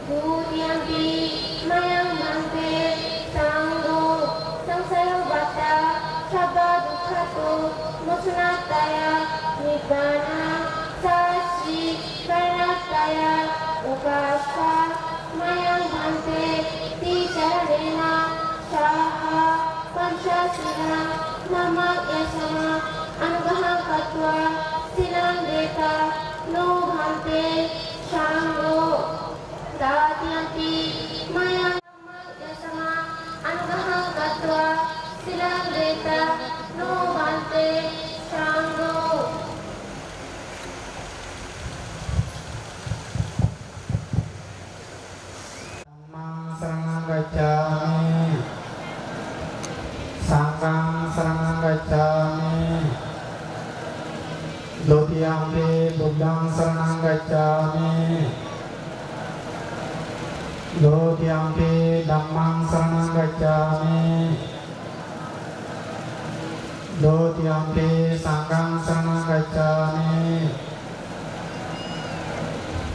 Speaker 7: Dutiampi, Mayang Bhante, Sangho, Sangsaro Bhatta, Sabha Dukhato, Mucunataya, Nibbana, Sashi, Karanataya, Ukasha, Mayang Bhante, Ticharena, Shaha, Panchasila, Namak Yasama, Anugahang Katwa, Silang Beta, No Bhante, Shangho, Tatiampi, Mayang Yasama, Anugahang Katwa, Silang Beta, No Bhante, Shangho.
Speaker 6: Dhammang saranang gacchami, Sanghang saranang gacchami, Dutiyampi Buddhang saranang gacchami, Dutiyampi Dhammang saranang gacchami, Dutiyampi Sanghang saranang gacchami,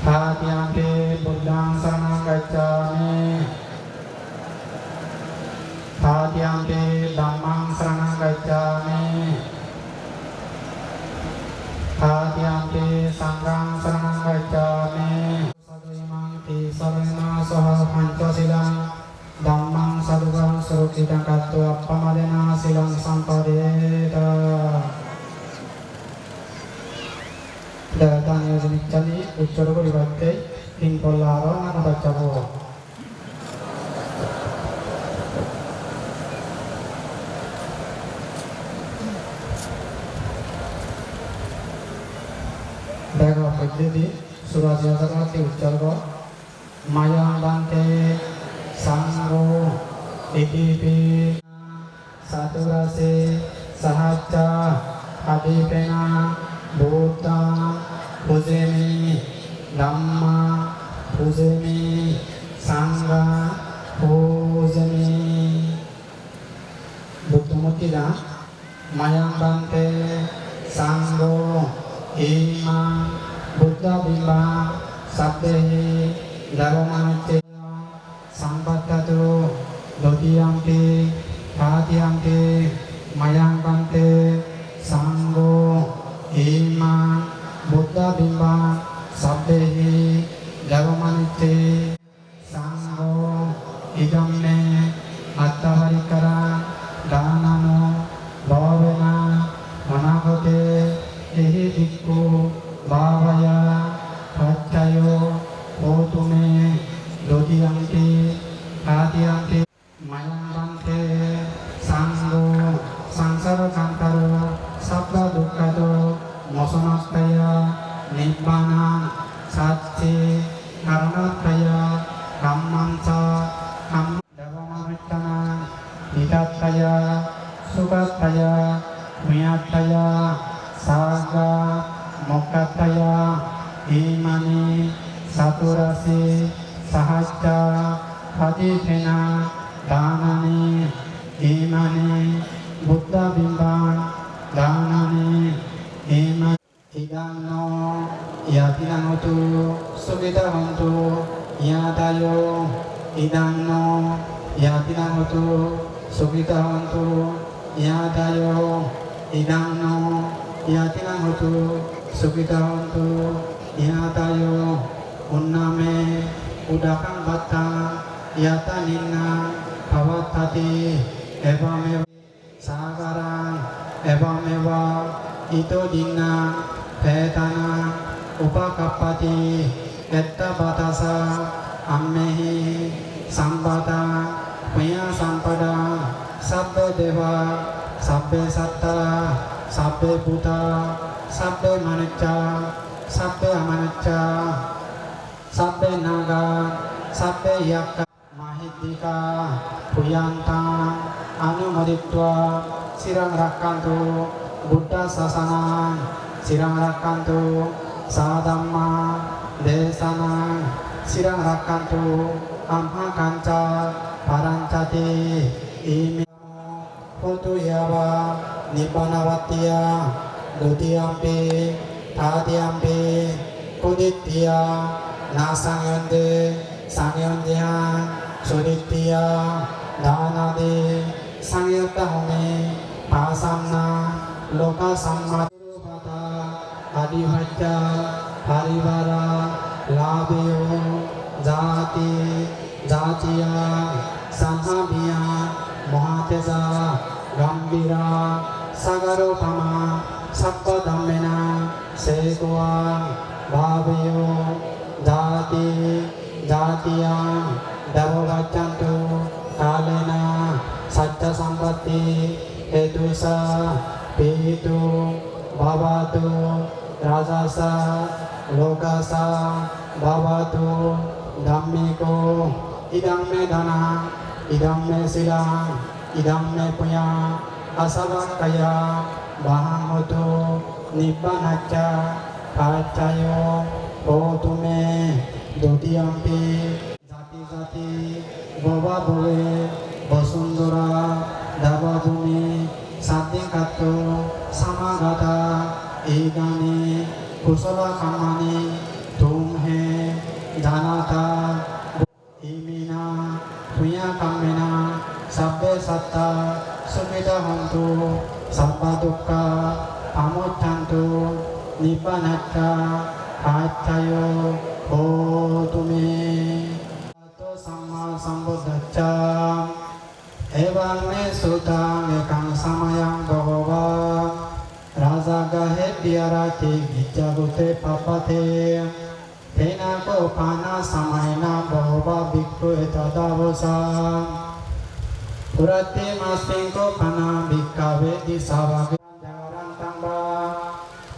Speaker 6: Tatiyampi Buddhang saranang gacchami, Tatiyampi Dhammang saranang gacchami, Tatiyampi Sanghang saranang gacchami. Sadimangti sarana saha pancasilang Dhammang sadugang surukitang katwa pamadena silang sampadeta. Datang yang jenikcani ucur kuribatte hingkolaro nanu bacabo. Daga pajjati surajyasakati uccargo Mayang Bhante Sangho Ikipi Saturase Sahaja Adipena Buddha Pujemi Dhamma Pujemi Sangha Pujemi Buddhamutila Mayang Bhante Sangho Imam Buddha Bimba Sabdehi Dharmanace Sampatatu Dutiyampi Tatiyampi Mayang Bhante Sangho Imam Buddha Bimba Sabdehi Dharmanace Sangho Idamme Attavarikara Dhanano Bhavena Manavate Ehi Bhikkhu Bhavaya Paccayo Hotume Dutiyampi Tatiyampi Mayang Bhante Sangho Sangsara Kantaro Sabda Dukkhado Mosanastaya Nibbana Satti Karanataya Kammansa Kam Dharmamittana Nidattaya Sugattaya Miyataya Saga Mokkataya imani saturasi sahaja hadithena danani imani buddha bimban danani imani Idangno yatinanotu sugita hontu yadayo idangno yatinanotu sugita hontu yadayo idangno yatinanotu sugita hontu yadayo unname udakang batang yatanina pavatati evamewa sagarang evamewa itu dina petana upakappati etta batasa ammehi sambada punya sampada sabbe deva sabbe satta sabbe buta sabbe manusia sabbe amanusia sabbe naga sabbe yakka mahidika puyanta anumaditwa sirang rakkantu Buddha sasana sirang rakantu sadamma desana sirang rakantu amma kanca parancati imi putu yawa nibbanawatiya dutiyampi tadiyampi kudittiya nasangyondi sangyondiya sudittiya danadi sangyotahumi pasamna loka sammaturupata adivajja parivara labyo jati jatiya sahabhiya mohatesa gambira sagarupama sappadammena sekwa bhavyo jati jatiya davavaccantu kalena sajja sampatti hetusa pitu bhavatu rajasa lokasa bhavatu dhammiko idam me dana idam me sila idam me punya asavakaya bahamoto nibbanacca pacayo potume dutiyampi jati jati bhava bhave basundara dava bhumi saddhikatto samagata idani kusala kamani tumhe janata imina punya kammena sabbe satta sukita hontu sabba dukkha pamuccantu nibbanacca pacayo hotume atto samma sambuddhacca evam me sutang ekang samayang bhagava raja gahe biarati gijagute papate tena ko pana samayna bhagava bhikkhu etadavosa purati masmingko pana bhikkave disavage jangaran tamba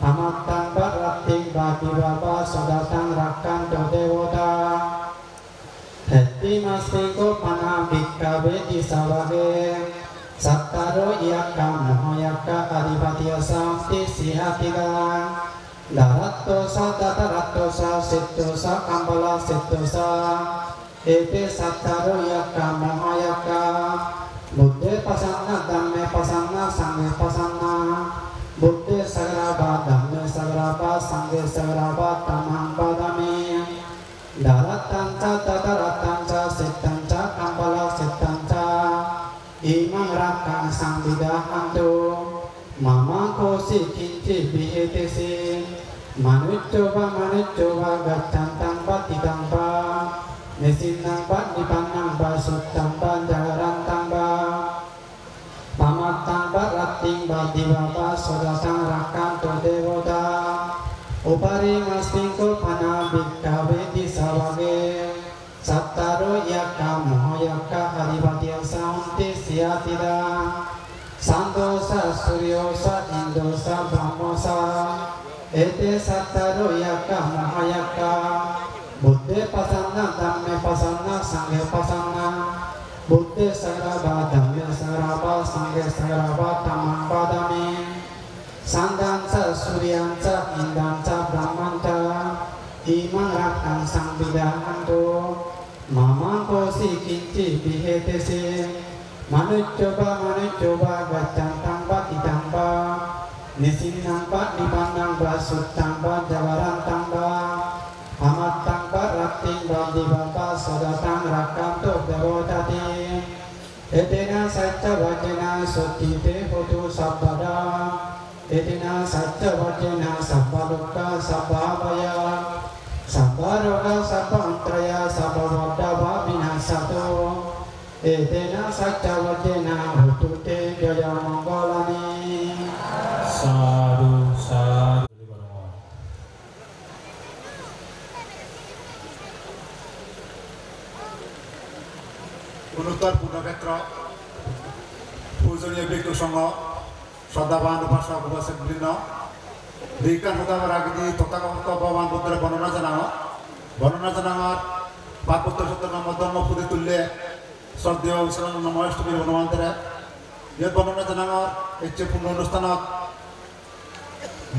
Speaker 6: pamatang barating bagi bapa sodatang rakkan dodewota Heti masmingko pana bhikkave disavage sattaro iyakka mohayakka adipatiya samti sihatiga darattosa datarattosa sittosa kambala sittosa ete sattaro iyakka mohayakka buddhe pasanna dhamme pasanna sanghe pasanna buddhe sagraba dhamme sagraba sanghe sagraba tamang padami daratanca tataratanca settanca kambala settanca imang rakang sang bidahantu mama kosi kinci bihetesi manucoba gacantang patidang pa mesinang pa dipanang pa suttang pa jagaran tangba pamatang pa rating pa diwapa sodatang rakang todewota upari mastingko pana bhikkave disavage sattaro yakka mohayakka adipatiya samti siyatida sandosa suryosa indosa brahmosa ete sattaro yakka mohayakka buddhe pasanna dhamme pasanna sanghe pasanna buddhe sagraba dhamme sagraba sanghe sagraba tamang padami sandanca suryanca indanca brahmanca imang rakang sang bidanganto mamang kosi kinci bihetesi manut coba gacang tambah ditambah nisin nampak dipandang basut tambah jawaran tambah amat tambah rating bandi bapak sodatang rakam tok dewotati edena saca wajena sotite hotu sabada edena saca wajena sabbaluka sabbabaya sabbaroga sabbantraya sabbawada binasato edena saca wajena hotute jaya manggolani
Speaker 3: Sadhu sadhu Paramon.
Speaker 8: উন্নতর পূর্ণক্ষেত্র পূজনীয় ব্যক্তি সংঘ শ্রদ্ধাবান উপাসক উপাসক বৃন্দ বিজ্ঞান হতাবার আগে তথাগত ভগবান বুদ্ধের বর্ণনা জানাঙর পাকপুত্র সত্তর নম্বর ধর্ম পুদে তুললে শ্রদ্ধেয় নমষ্টমীর হনুমন্তের ইয়ত বর্ণনা জানাঙর ইচ্ছে পূর্ণ অনুষ্ঠানত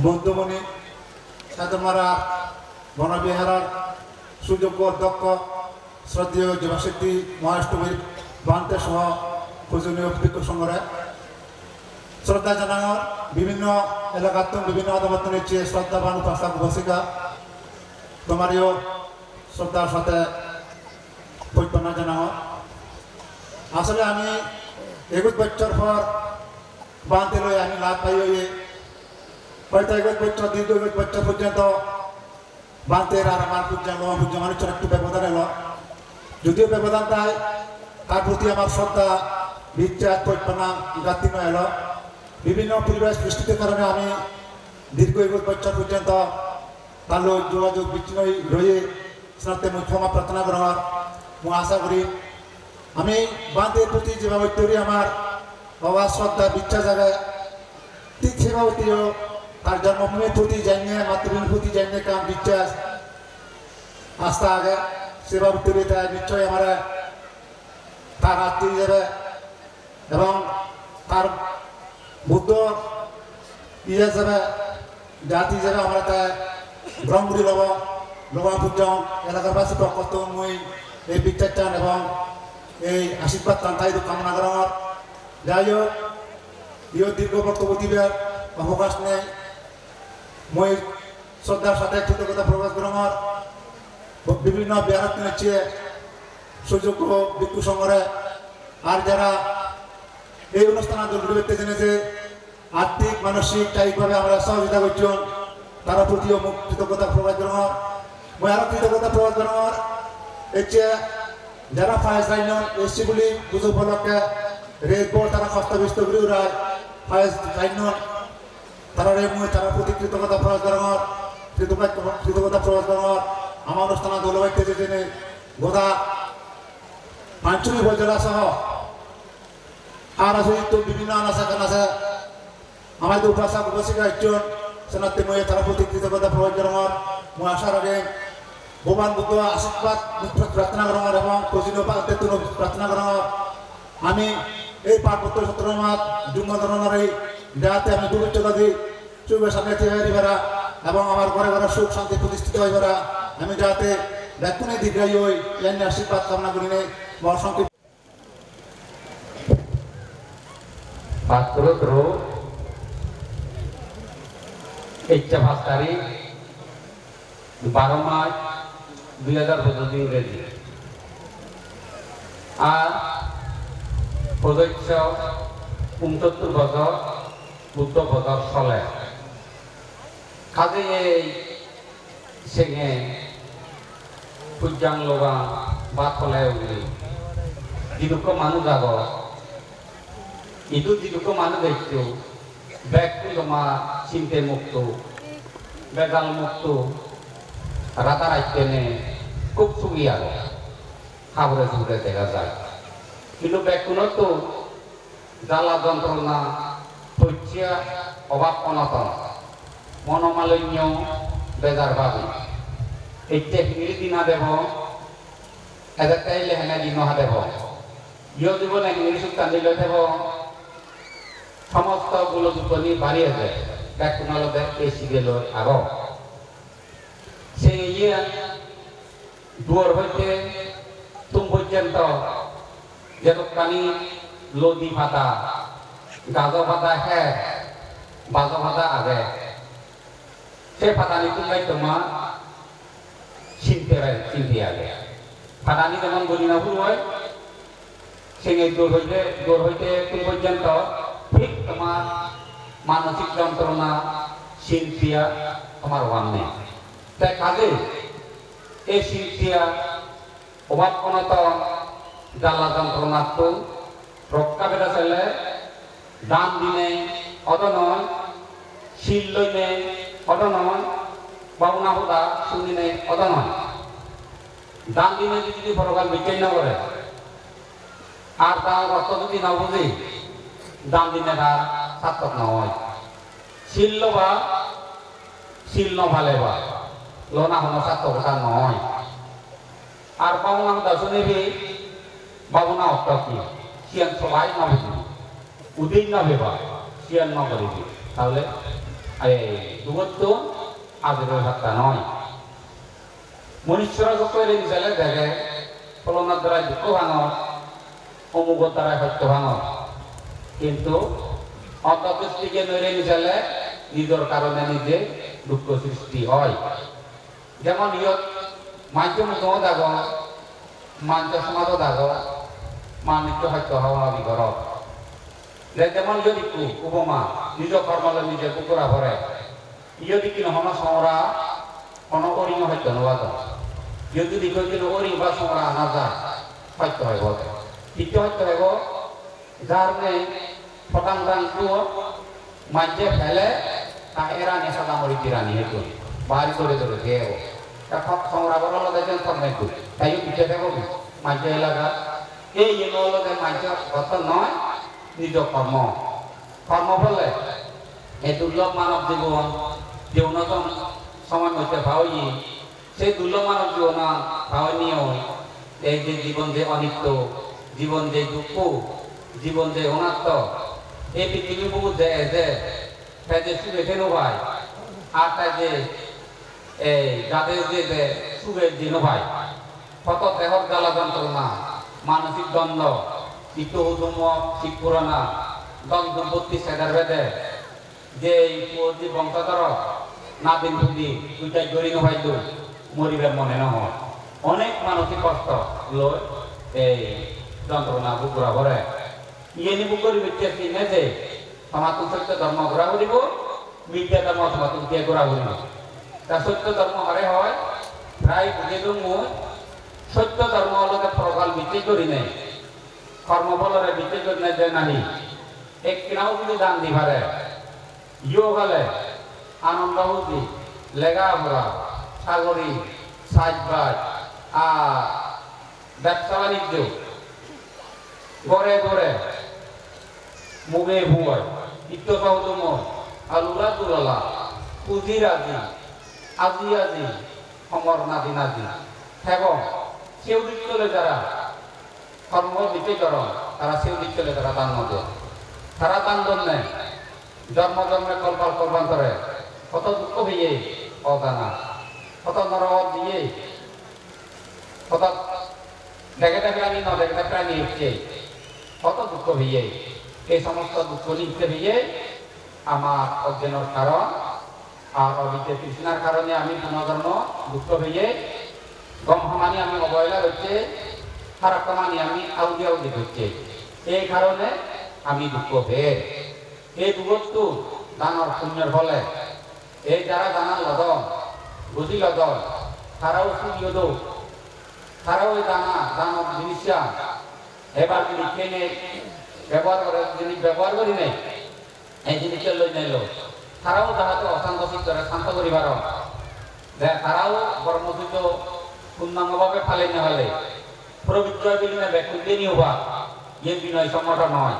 Speaker 8: বৌদ্ধমণি সাধমারা বনবিহারের সুযোগ্য অধ্যক্ষ শ্রদ্ধেয় যুবশক্তি মহাষ্টমীর বান্তে সহ পূজনীয় ভিক্ষু সংঘরে শ্রদ্ধা জানানোর বিভিন্ন এলাকার বিভিন্ন আদালত নিচ্ছে শ্রদ্ধাবান উপাসক উপাসিকা তোমারও শ্রদ্ধার সাথে পরিপূর্ণা জানানো আসলে আমি 21 বছর পর বান্তে লই আমি লাভ পাই হয়ে হয়তো 21 বছর দীর্ঘ 21 বছর পর্যন্ত বান্তের আর আমার পূজা মানুষের একটু ব্যবধান এলো যদিও ব্যবধান তাই তার প্রতি আমার শ্রদ্ধা বিশ্বাস পরিপূর্ণা গাত্তিন্য এলো বিভিন্ন পরিবেশ পরিস্থিতির কারণে আমি দীর্ঘ 21 বছর পর্যন্ত তার যোগাযোগ বিচ্ছিন্ন রয়ে স্নাতে মুই ক্ষমা প্রার্থনা করার মই আশা করি আমি বান্তের প্রতি যেভাবে তৈরি আমার বাবা শ্রদ্ধা বিশ্বাস জায়গায় ঠিক সেভাবে তার জন্মভূমির প্রতি জানিয়ে মাতৃভূমির প্রতি জানিয়ে কাম বিশ্বাস আস্থা আগে সেভাবে তৈরি তাই নিশ্চয়ই আমার তার আত্মীয় হিসেবে এবং তার বুদ্ধ ইয়ে হিসেবে জাতি হিসেবে আমরা তাই গ্রহণ করি লবা পূজ্য এলাকার বাসী প্রকট মই এই বিচার চান এবং এই আশীর্বাদ চান তাই কামনা করার যাই হোক ইয়ে দীর্ঘ বক্তব্য দিবার অবকাশ নেই মই শ্রদ্ধার সাথে কৃতজ্ঞতা প্রকাশ করার বিভিন্ন বিহার নিচ্ছে সুযোগ্য ভিক্ষু সংঘরে আর যারা এই অনুষ্ঠানে জড়িত ব্যক্তি জেনেছে আর্থিক মানসিক শারীরিকভাবে আমরা সহযোগিতা করছেন তারা প্রতিও মুখ কৃতজ্ঞতা প্রকাশ করার মই আরো কৃতজ্ঞতা প্রকাশ করার হচ্ছে যারা ফায়ার লাইন এসছি বলে বুঝো উপলক্ষে রেড বোর্ড তারা হস্তবিষ্ট করে উড়ায় ফায়ার লাইন তারা রে মই তারা প্রতি কৃতজ্ঞতা প্রকাশ করার কৃতজ্ঞতা প্রকাশ করার আমার অনুষ্ঠানে দলবাই থেকে জেনে গোদা পাঞ্চুরি উপজেলা সহ আর আছে তো বিভিন্ন আনাসা কানাসা আমাদের উপাসক উপাসিকা একজন সেনাতে মই তারা প্রতি কৃতজ্ঞতা প্রকাশ করার মই আশা রাখে ভগবান বুদ্ধ আশীর্বাদ প্রার্থনা করার এবং প্রয়োজনীয় প্রার্থনা করার আমি এই পার্বত্য সত্রমাত জুম্মা ধরনের এই দেহাতে আমি গুরুত্বতা দিই সুখের সামনে বেড়া এবং আমার ঘরে ঘরে সুখ শান্তি প্রতিষ্ঠিত হয়ে বেড়া আমি যাতে ব্যাকুণে দীর্ঘায়ু হই এর আশীর্বাদ কামনা করি নেই মহাসংখ্য
Speaker 5: পাত্র 5 তারিখ 12 মার্চ 2015 ইংরেজি আর প্রদৈত্য 69 বছর বুদ্ধ বছর চলে কাজে এই সেঙে সূর্যাং লগা বা থলে উঠি যিদুক মানুষ যাব ইদু যিদুক মানুষ দেখছো ব্যক্তি তোমার চিন্তে মুক্ত বেজাল মুক্ত রাতা রাইতেনে খুব সুখী আলো খাবরে সুখে দেখা যায় কিন্তু ব্যক্তির তো জ্বালা যন্ত্রণা ধৈর্য অভাব অনটন মনোমালিন্য বেজার ভাবি এই টেকনিক দিনা দেব এদেরটাই লেহেনা দিনহা দেব ইয় জীবনে ইংলিশ কান্দিল দেব সমস্ত গুলো দুপনি বাড়িয়ে যায় ব্যাকুণালদের এসি গেল আগ সেই ইয়ে দুয়ার হইতে তুম পর্যন্ত যেতখানি লদি ফাটা গাজ ফাটা হ্যাঁ বাজ ফাটা আগে সে ফাটানি তুলাই তোমার চিনতে আগে ফাটানি যেমন বলি না ভুল হয় সেই দৌড় হইতে তুম পর্যন্ত ঠিক তোমার মানসিক যন্ত্রণা শিল্পিয়া তোমার ওয়ান নেই তাই কাজে এই শিল্পিয়া অভাব অনত জ্বালা যন্ত্রণা তো রক্ষা বেড়া চাইলে দান দিনে অত নয় শিল লইনে অত নয় বাবুনা হুদা শুনিনে অত নয় দান দিনে যদি ফরকাল বিক্রি না করে আর তার অর্থ যদি না বুঝি দান দিনে তার সার্থক নয় শিল লবা শিল নভালে বা লোনা হনো সার্থকতা নয় আর বাবুনা হুদা শুনিবি বাবুনা অর্থ কি সিয়ান সবাই না বুঝবি উদিন না ভেবা সিয়ান না করিবি তাহলে দুগত্ব আজের ভাবটা নয় মনুষ্যরা যত রেঞ্জালে দেখে ফলনার দ্বারা দুঃখ ভাঙর অমুগর দ্বারা সত্য ভাঙর কিন্তু অন্তর্দৃষ্টিকে নইরে নিজালে নিজের কারণে নিজে দুঃখ সৃষ্টি হয় যেমন ইয়ত মাঞ্চ মুখও দাগ মাঞ্চ সমাজও দাগ মানিত্য সত্য হওয়া বিঘর যেমন যদি উপমা নিজ কর্মলে নিজে কুকুরা ভরে যদি কি নহন সংরা কোন অরিং সত্য নোয়াদ যদি কিন্তু অরিং বা সংরা আনা যায় সত্য হইব তৃতীয় সত্য হইব যার নেই ফটাং টাং মাঝে ফেলে তা এরা নেশা দামরি তিরানি হেতু বাড়ি করে ধরে গেও সংরা বড় দেখেন সব নাই তাই পিছিয়ে থাকো মাঝে এলাকা এই এগুলোকে মাঝে কত নয় নিজ কর্ম কর্ম বলে এই দুর্লভ মানব জীবন যে উন্নতম সময় মধ্যে ভাবই সেই দুর্লভ মানব জীবন ভাবনীয় এই যে জীবন যে অনিত্য জীবন যে দুঃখ জীবন যে অনাত্ম এই পৃথিবী বহু যে সুখে কেন ভাই আর তাই যে এই যাদের যে সুখের দিন ভাই কত দেহর জ্বালা যন্ত্রণা মানসিক দ্বন্দ্ব ইতোদম ঠিক পুরানা দ্বন্দ্ব বত্তি সেদার বেদে যে বংশধর না দিন বুদ্ধি দুইটাই গড়ি নভাইল মরিবার মনে নহয় অনেক মানসিক কষ্ট লই এই যন্ত্রণা বুকুরা ভরে ইয়ে নিবু করি বিদ্যার্থী নেছে সমাতুল সত্য ধর্ম ঘোরা করিব বিদ্যা ধর্ম সমাতুল দিয়ে ঘোরা করিব তা সত্য ধর্ম হরে হয় প্রায় বুঝে মই সত্য ধর্ম হলকে প্রকাল বিক্রি করি নাই কর্মফলরে বিক্রি করি নাই যে নাহি এক কিনাও যদি দান দিবারে ইয়ে গেলে আনন্দ বুঝি লেগা ভরা সাগরী সাজবাজ আর ব্যবসা বাণিজ্য গড়ে গড়ে মুগে ভুয় ইত্যসহতময় আলুলা দুলালা পুঁজি রাজি আজি আজি সমর নাদি নাদি এবং সেও দিক চলে যারা কর্ম বিক্রি করন তারা সেও দিক চলে তারা দান মতো তারা দান নেয় জন্ম জন্মে কল্পাল কল্পান্তরে কত দুঃখ হইয়ে অজানা কত নরক দিয়ে কত দেখে প্রাণী ন দেখে প্রাণী হচ্ছে কত দুঃখ হইয়ে এই সমস্ত দুঃখ লিখতে হইয়ে আমার অজ্ঞানের কারণ আর অবিদ্যা তৃষ্ণার কারণে আমি পুনর্জন্ম দুঃখ হইয়ে গম সমানি আমি অবহেলা হচ্ছে খারাপ সমানি আমি আউদি আউদি হচ্ছে এই কারণে আমি দুঃখ ভেদ এই দুঃখটো দানৰ পুণ্যের ফলে এই যারা দানার লদন বুঝি লদন তারাও সুযোগ তারাও ওই দানা দানব জিনিসটা এবার যদি কেনে ব্যবহার করে জিনিস ব্যবহার করি নাই এই জিনিসটা লই নাইল তারাও যাহাতে অশান্ত চিত্তরে শান্ত করিবার তারাও কর্মসূচ পূর্ণাঙ্গভাবে ফালে নেহলে প্রবিদ্রয় বিলীনে ব্যাকুল দিয়ে হবা ইয়ে বিনয় সম্মত নয়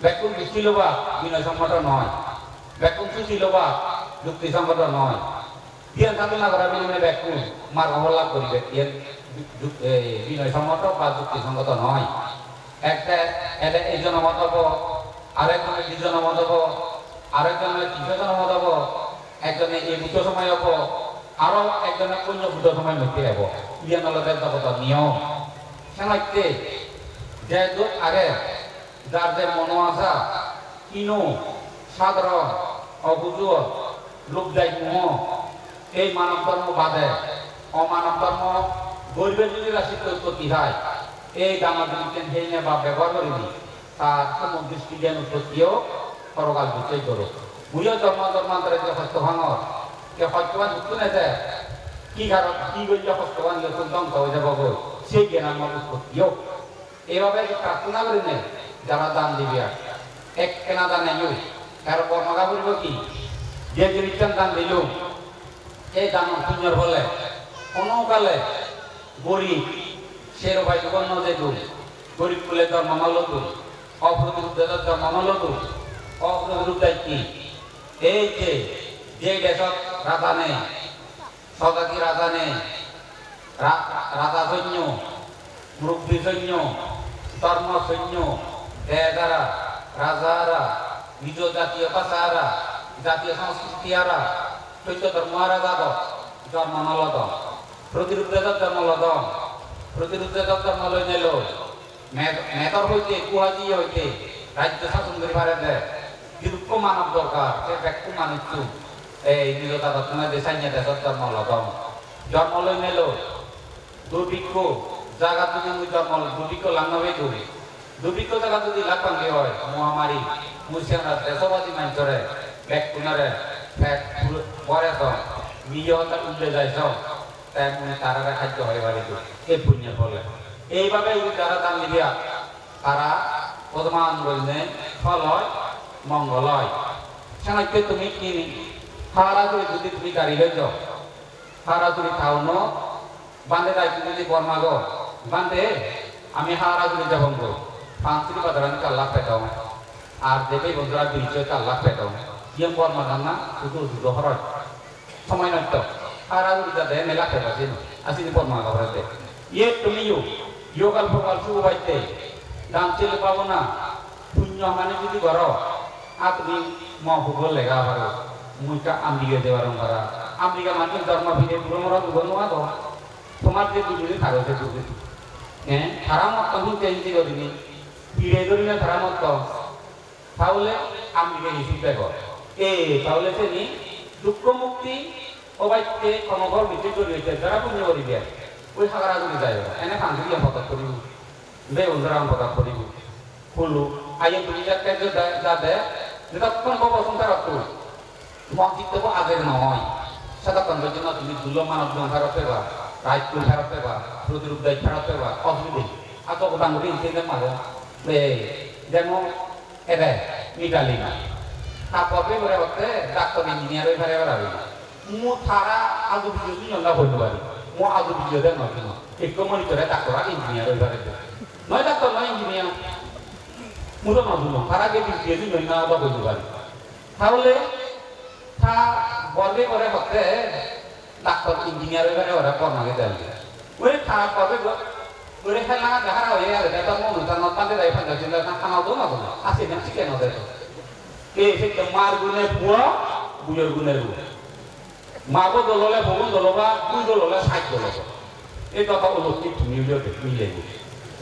Speaker 5: ব্যাকুল দৃষ্টি লোবা বিনয় সম্মত নয় ব্যাকুল সুচি লোবা যুক্তিসঙ্গত নয় জ্ঞান সাধনা করা বিলীনে ব্যাকুল মার্গ লাভ করিবে বিনয় সম্মত বা যুক্তিসঙ্গত নয় একটা এটা এই জন মত হব আরেকজনের দ্বিজন মত হব আরেকজনের তৃতীয় জন মত হব একজনে এই বুদ্ধ সময় হব আরো একজনের পুণ্য বুদ্ধ সময় মধ্যে যাব ইয়ান আলাদা জগত নিয়ম সেনাইতে যে যুগ আগে যার যে মনোয়াসা কিনো সাধারণ অবুজুয় লোকদায় মোহ এই মানব ধর্ম বাদে অমানব ধর্ম গরিবের যদি রাশিতে উৎপত্তি হয় এই দামাদিন হেনে বা ব্যবহার করিনি তার সমদৃষ্টি জ্ঞান উৎপত্তিও সরকাল বিচয় করো বুঝো ধর্মান্তরে যে সত্য ভাঙর কে সত্যবান যুক্ত না যায় কি কারণ কি করলে সত্যবান ধ্বংস হয়ে যাব সেই জ্ঞান আমার উৎপত্তিও এইভাবে প্রার্থনা করি নেই যারা দান দিবি এক কেনা দান নেই কারো কর্মকা করব কি যে জিনিসটার দান দিল এই দান পুণ্যর ফলে অনকালে গরিব সেরো ভাই গণ্য যেত গরিব কুলে জন্ম মালত অপ্রতিরোধের জন্ম মালত অপ্রতিরোধ কি এই যে দেশত রাজা নেই সদাতি রাজা নেই রাজা সৈন্য মুরব্বী সৈন্য ধর্ম সৈন্য দেদারা রাজারা নিজ জাতীয় ভাষারা জাতীয় সংস্কৃতি আরা চৈত্য ধর্মারা যাব জন্ম নলদ প্রতিরোধের জন্ম লদ প্রতিরোধের জন্ম লই নিল মেদর হইতে কুহাজি হইতে রাজ্য শাসন করে পারে দীর্ঘ মানব দরকার সে ব্যক্তি মানুষ এই নিরতা রচনা দেশাইয়া দেশত জন্ম লদ জন্ম লই নিল দুর্ভিক্ষ জায়গা যদি মুই জন্ম দুর্ভিক্ষ লাঙ্গাবে দূরে দুর্ভিক্ষ জায়গা যদি লাগাঙ্গে হয় মহামারী মুসিয়ানা দেশবাদী মানুষরে ব্যাগ কুনারে পরে তো নিজে হতা উঠলে যাইছ তাই মনে তারা খাদ্য হয়ে পারে এই পুণ্য ফলে এইভাবে যারা দান দিয়া তারা প্রধান বললে ফল হয় মঙ্গল হয় সেনাকে তুমি কিনি হারা করে যদি তুমি গাড়ি লই যাও হারা যদি খাও ন বান্ধে দায়িত্ব যদি বর্মাগ বান্ধে আমি হারা করে যাব পাঁচটি বাজার 4 লাখ পেটাও আর দেবে বন্ধুরা 4 লাখ পেটাও ইয়ং বর্মা গান না শুধু শুধু হরয় সময় নষ্ট হারা করে যাতে মেলা পেটাছি আসি বর্মা গাবরাতে ইয়ে তুমি ইয়োগাল ফকাল শুরু বাইতে দাম চেলে পাবো না পুণ্য মানে যদি করো আর তুমি মহবুল লেখা পারো মুইটা আমেরিকা দেওয়ার পারা আমেরিকা মানে ধর্ম ভিড়ে পুরো মরা দুবন নোয়া তো তোমার যে দুজনে থাকো সে দুজনে হ্যাঁ খারাপ তখন চেঞ্জ করিনি পিড়ে ধরি না খারাপ তাহলে আমেরিকা হিসেব দেখো তাহলে সে নি দুঃখ মুক্তি অবাইতে ক্ষমঘর ভিতরে চলে হয়েছে যারা পুণ্য করিবে ওই সাগরা যদি যায় এনে ফান্দি দিয়ে পদার্থ করিব বে উন্দারাম পদার্থ করিব হলো আইয়ে তুমি যাকে যাতে যতক্ষণ বাবা সংসার তো মঞ্চিত আগের নয় সেতক্ষণ পর্যন্ত তুমি দুল মানব জন ফেরত পেবা রায়পুর ফেরত পেবা প্রতিরূপ দায় ফেরত পেবা অসুবিধে আর তো গোটাং করে ইনসিডেন্ট মারে যেমন এবে ইটালি না তারপর পেপারে হচ্ছে ডাক্তার ইঞ্জিনিয়ার হয়ে ফেরে বেড়াবে মু থারা আজু বিজুলি নন্দা বলতে পারি মো আজু বিজয় দেন নয় একটু মনিটরে ডাক্তার আর ইঞ্জিনিয়ার হয়ে ফেরে নয় ডাক্তার নয় ইঞ্জিনিয়ার মুতো নজুনো তার আগে বিজলি নয় না বা বলতে পারি তাহলে তা বলবে করে হচ্ছে ডাক্তার ইঞ্জিনিয়ার হয়ে ফেরে ওরা কর্মাকে দেন ওই খারাপ করবে ওরে খেলা দেখা হয়ে আর এটা মন তার নতাতে যাই ফাঁকা ছিল না খানাও তো না বলে আসে না চিকেন হতে এই সে মার গুনে পুরো বুয়ের গুনের গুনে মাগো দললে ভবন দলবা দুই দললে 60 দলবা এই কথা অলৌকিক মিলে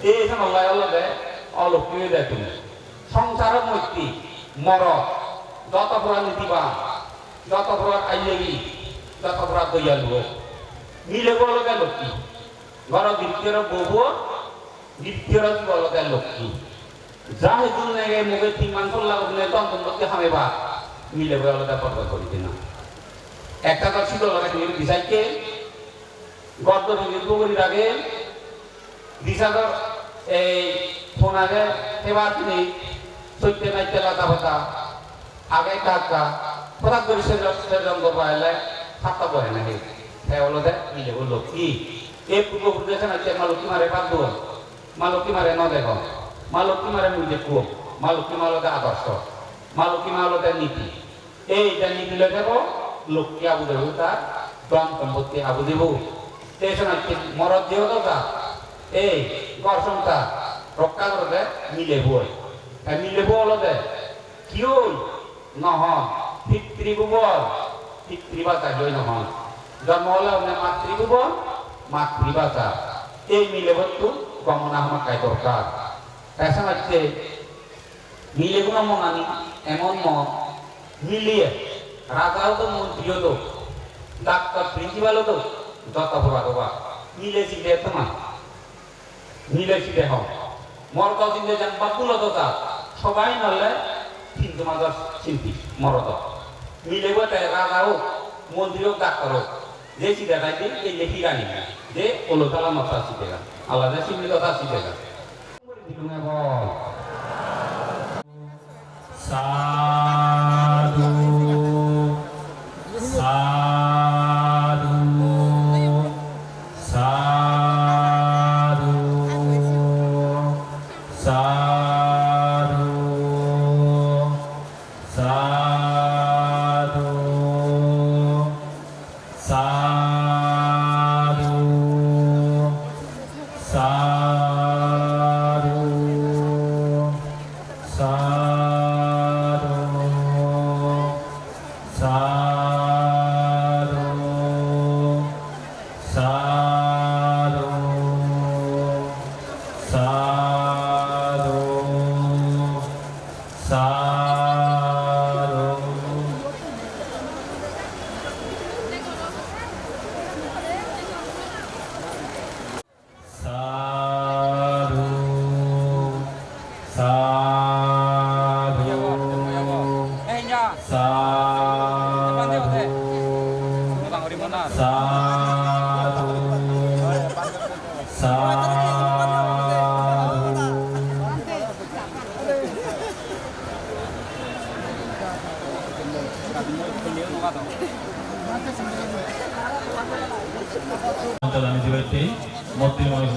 Speaker 5: এই এখানে আল্লাহ আল্লাহ দেয় অলৌকিক দেয় তুমি সংসারের মধ্যে মর যত বড় নীতিবান যত বড় আইলেগি যত বড় দয়ালু মিলে বলো গেল কি ঘর দ্বিতীয় বহু দ্বিতীয় বলো গেল কি যা হেতু নেগে মুখে 3 মাস লাগলে তন্ত্র হামে বা মিলে বলো দা পর্ব করি না একটা তো ছিল লাগে তুমি দিশাইকে গর্দ নির্গরি লাগে দিশাগর এই ফোন আগে সেবার তিনি সত্যি নাইতে লাতা পাতা আগে কাকা প্রধান করে সে রঙ্গ পাইলে সাতটা বহে নাকি তাই হলো দে মিলে বললো কি এই পূর্বপুরুষ আছে মালকি মারে বাদ দেবো মালকি মারে ন দেখো মালকি মারে মুই দেখো মালকি মালতে আদর্শ মালকি মালতে নীতি এইটা নীতি লয়ে যাবো লক্ষ্মী আবু দেব তার ধন সম্পত্তি আবু দেব এই সময় মরদ দেহ দরকা এই ঘর সংসার রক্ষা করলে মিলে বই মিলে বল দে কিও নহন পিতৃ গোবর পিতৃ বাতা জয় নহন জন্ম হলে আপনি মাতৃভুবন মাতৃভাষা এই মিলে বস্তু গমনা আমার কায় দরকার তাই হচ্ছে মিলে গুণ মনানি এমন মন মিলিয়ে রাজাও তো মন্ত্রীও তো ডাক্তার প্রিন্সিপালও তো যত ভরা মিলে চিলে তোমার মিলে চিলে হও মরদ চিন্তে যান বাকুল দতা সবাই নলে কিন্তু মাদার চিন্তি মরদ মিলে বটে রাজা হোক মন্ত্রী হোক ডাক্তার হোক যে চিন্তা থাকে এই লেখি রানি যে ওলোটালা মাথা চিন্তে গান আল্লাহ যে চিন্তি কথা চিন্তে গান বল
Speaker 3: সাধু সাধু সাধু সাধু সাধু সাধু সাধু আমি দিবাইতে মত্তি মানুষ